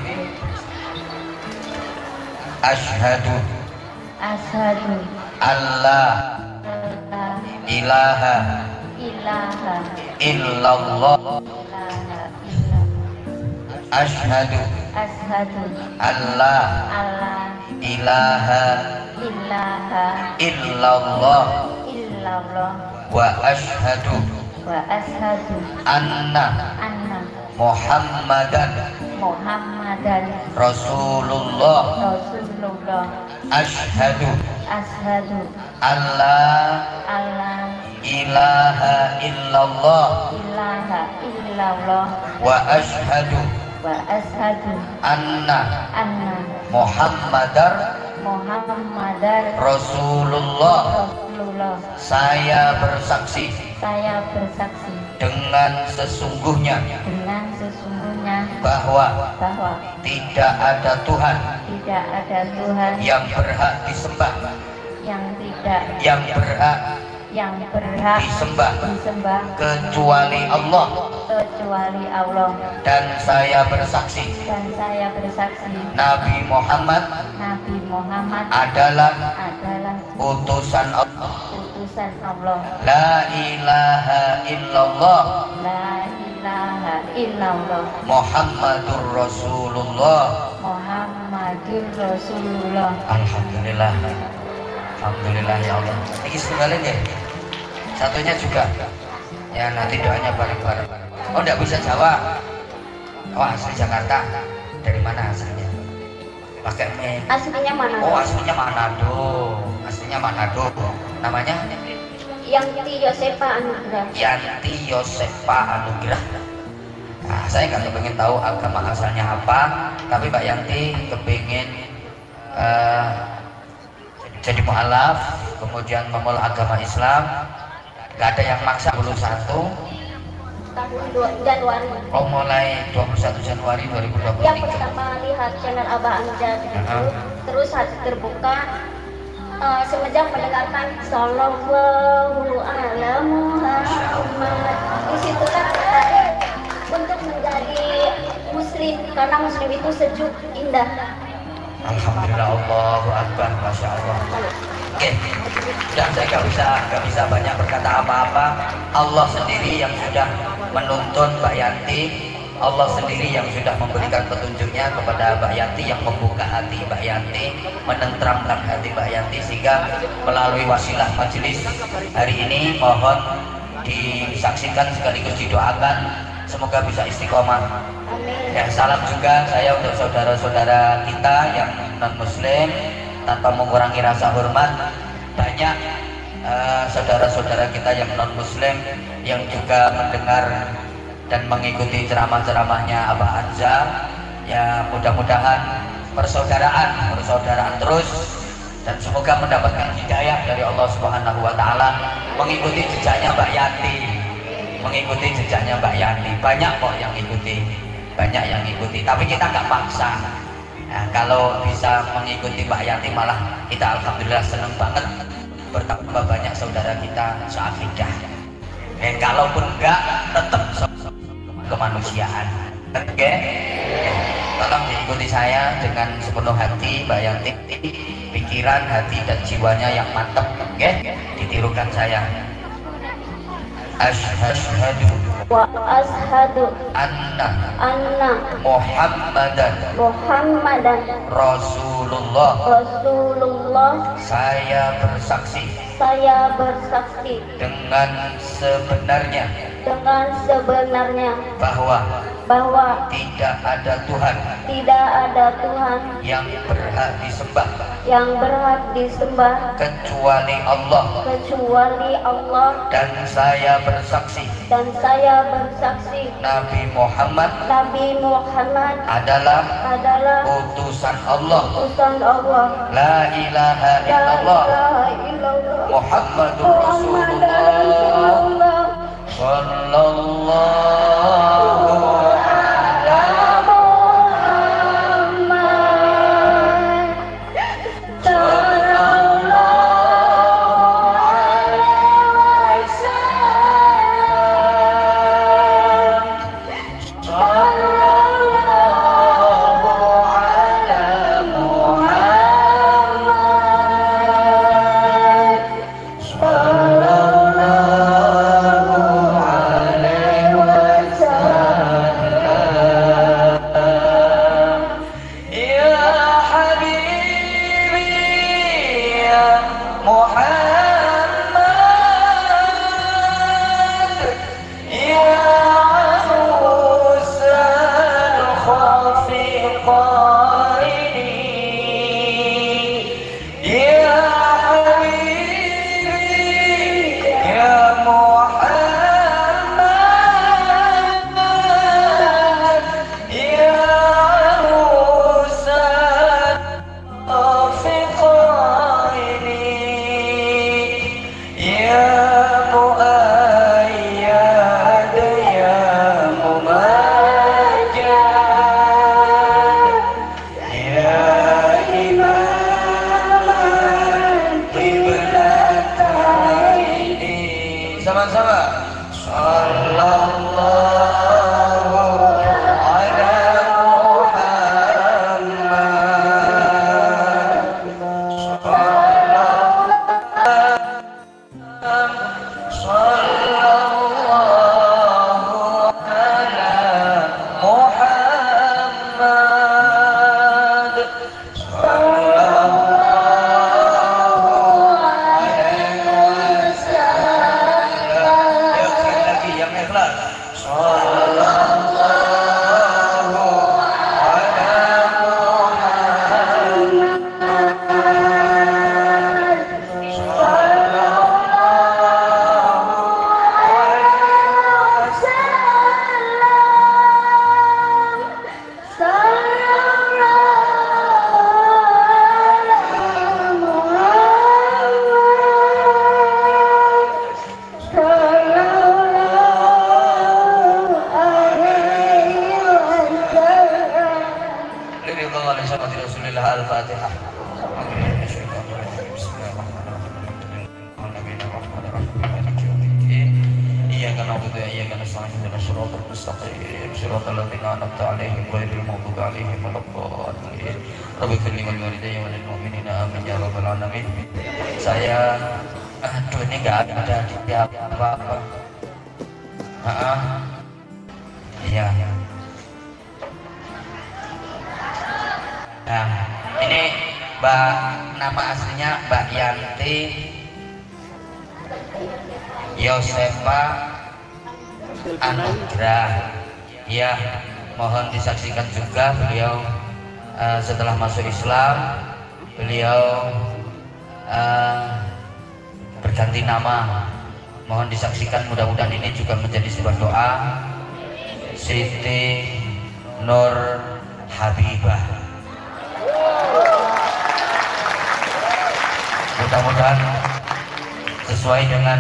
S2: Asyhadu Allah ilaha illallah. Asyhadu Allah ilaha illallah. Wa asyhadu anna Muhammadan Rasulullah. Asyhadu Allah ilaha illallah. Wa asyhadu anna Muhammadar Rasulullah. Saya bersaksi dengan sesungguhnya bahwa tidak ada Tuhan yang berhak disembah, yang berhak disembah kecuali Allah. Dan saya bersaksi Nabi Muhammad adalah utusan Allah. La ilaha illallah Muhammadur Rasulullah. Alhamdulillah. Alhamdulillah ya Allah. Ini setengahnya ya. Satunya juga. Ya nanti doanya bareng-bareng. Oh enggak bisa jawab. Oh asli Jakarta. Dari mana asalnya? Pakai mic.
S1: Aslinya mana?
S2: Oh aslinya Manado. Aslinya Manado. Namanya?
S1: Yanti Yosefa Anugrah.
S2: Yanti Yosefa Anugrah. Nah, saya nggak kepingin tahu agama asalnya apa, tapi Mbak Yanti kepingin eh, jadi mualaf, kemudian memulai agama Islam. Gak ada yang maksa 21
S1: tahun Januari.
S2: Oh, mulai 21 Januari 2023.
S1: Yang pertama lihat channel Abah Amjad itu, terus hati terbuka semenjak mendengarkan Sallallahu ala Muhammad. Di situ kan tertarik untuk menjadi muslim karena muslim itu sejuk, indah.
S2: Alhamdulillah, Allahu Akbar, Masya Allah. Oke, dan saya nggak bisa banyak berkata apa-apa. Allah sendiri yang sudah menuntun Mbak Yanti, Allah sendiri yang sudah memberikan petunjuknya kepada Mbak Yanti, yang membuka hati Mbak Yanti, menenteramkan hati Mbak Yanti, sehingga melalui wasilah majelis hari ini mohon disaksikan sekaligus didoakan semoga bisa istiqomah. Ya, salam juga saya untuk saudara-saudara kita yang non muslim. Tanpa mengurangi rasa hormat, banyak saudara-saudara kita yang non muslim yang juga mendengar dan mengikuti ceramah-ceramahnya Abah Anzar. Ya, mudah-mudahan persaudaraan terus, dan semoga mendapatkan hidayah dari Allah Subhanahu wa Ta'ala, mengikuti jejaknya Mbak Yanti, banyak kok yang ikuti, tapi kita nggak paksa. Nah, kalau bisa mengikuti Mbak Yanti, malah kita alhamdulillah senang banget, bertambah banyak saudara kita seakidah. Dan kalaupun enggak, tetap kemanusiaan. Oke? Tolong diikuti saya dengan sepenuh hati Mbak Yanti, pikiran, hati dan jiwanya yang mantap. Oke? Ditirukan saya. Asyhadu
S1: Wa ashadu
S2: anna
S1: anna
S2: Muhammadan Rasulullah. Saya bersaksi dengan sebenarnya bahwa tidak ada Tuhan yang berhak disembah kecuali Allah, dan saya bersaksi Nabi Muhammad adalah utusan Allah. La ilaha illallah Muhammadur Rasulullah sallallahu Al-Fatihah. Iyyaka na'budu wa iyyaka nasta'in ihdinas siratal mustaqim siratal ladzina an'amta 'alaihim ghairil maghdubi 'alaihim waladdallin. Rabbi firli wal walidayya wal mu'minina amin ya rabbal alamin. Saya aduh ini enggak ada di apa-apa. Iya. Nah, ini Mbak, nama aslinya Mbak Yanti Yosefa Anugrah. Ya, mohon disaksikan juga beliau setelah masuk Islam beliau berganti nama. Mohon disaksikan, mudah-mudahan ini juga menjadi sebuah doa. Siti Nur Habibah, mudah-mudahan sesuai dengan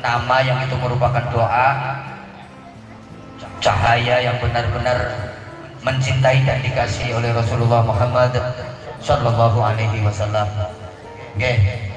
S2: nama yang itu merupakan doa, cahaya yang benar-benar mencintai dan dikasihi oleh Rasulullah Muhammad Sallallahu Alaihi Wasallam. Oke.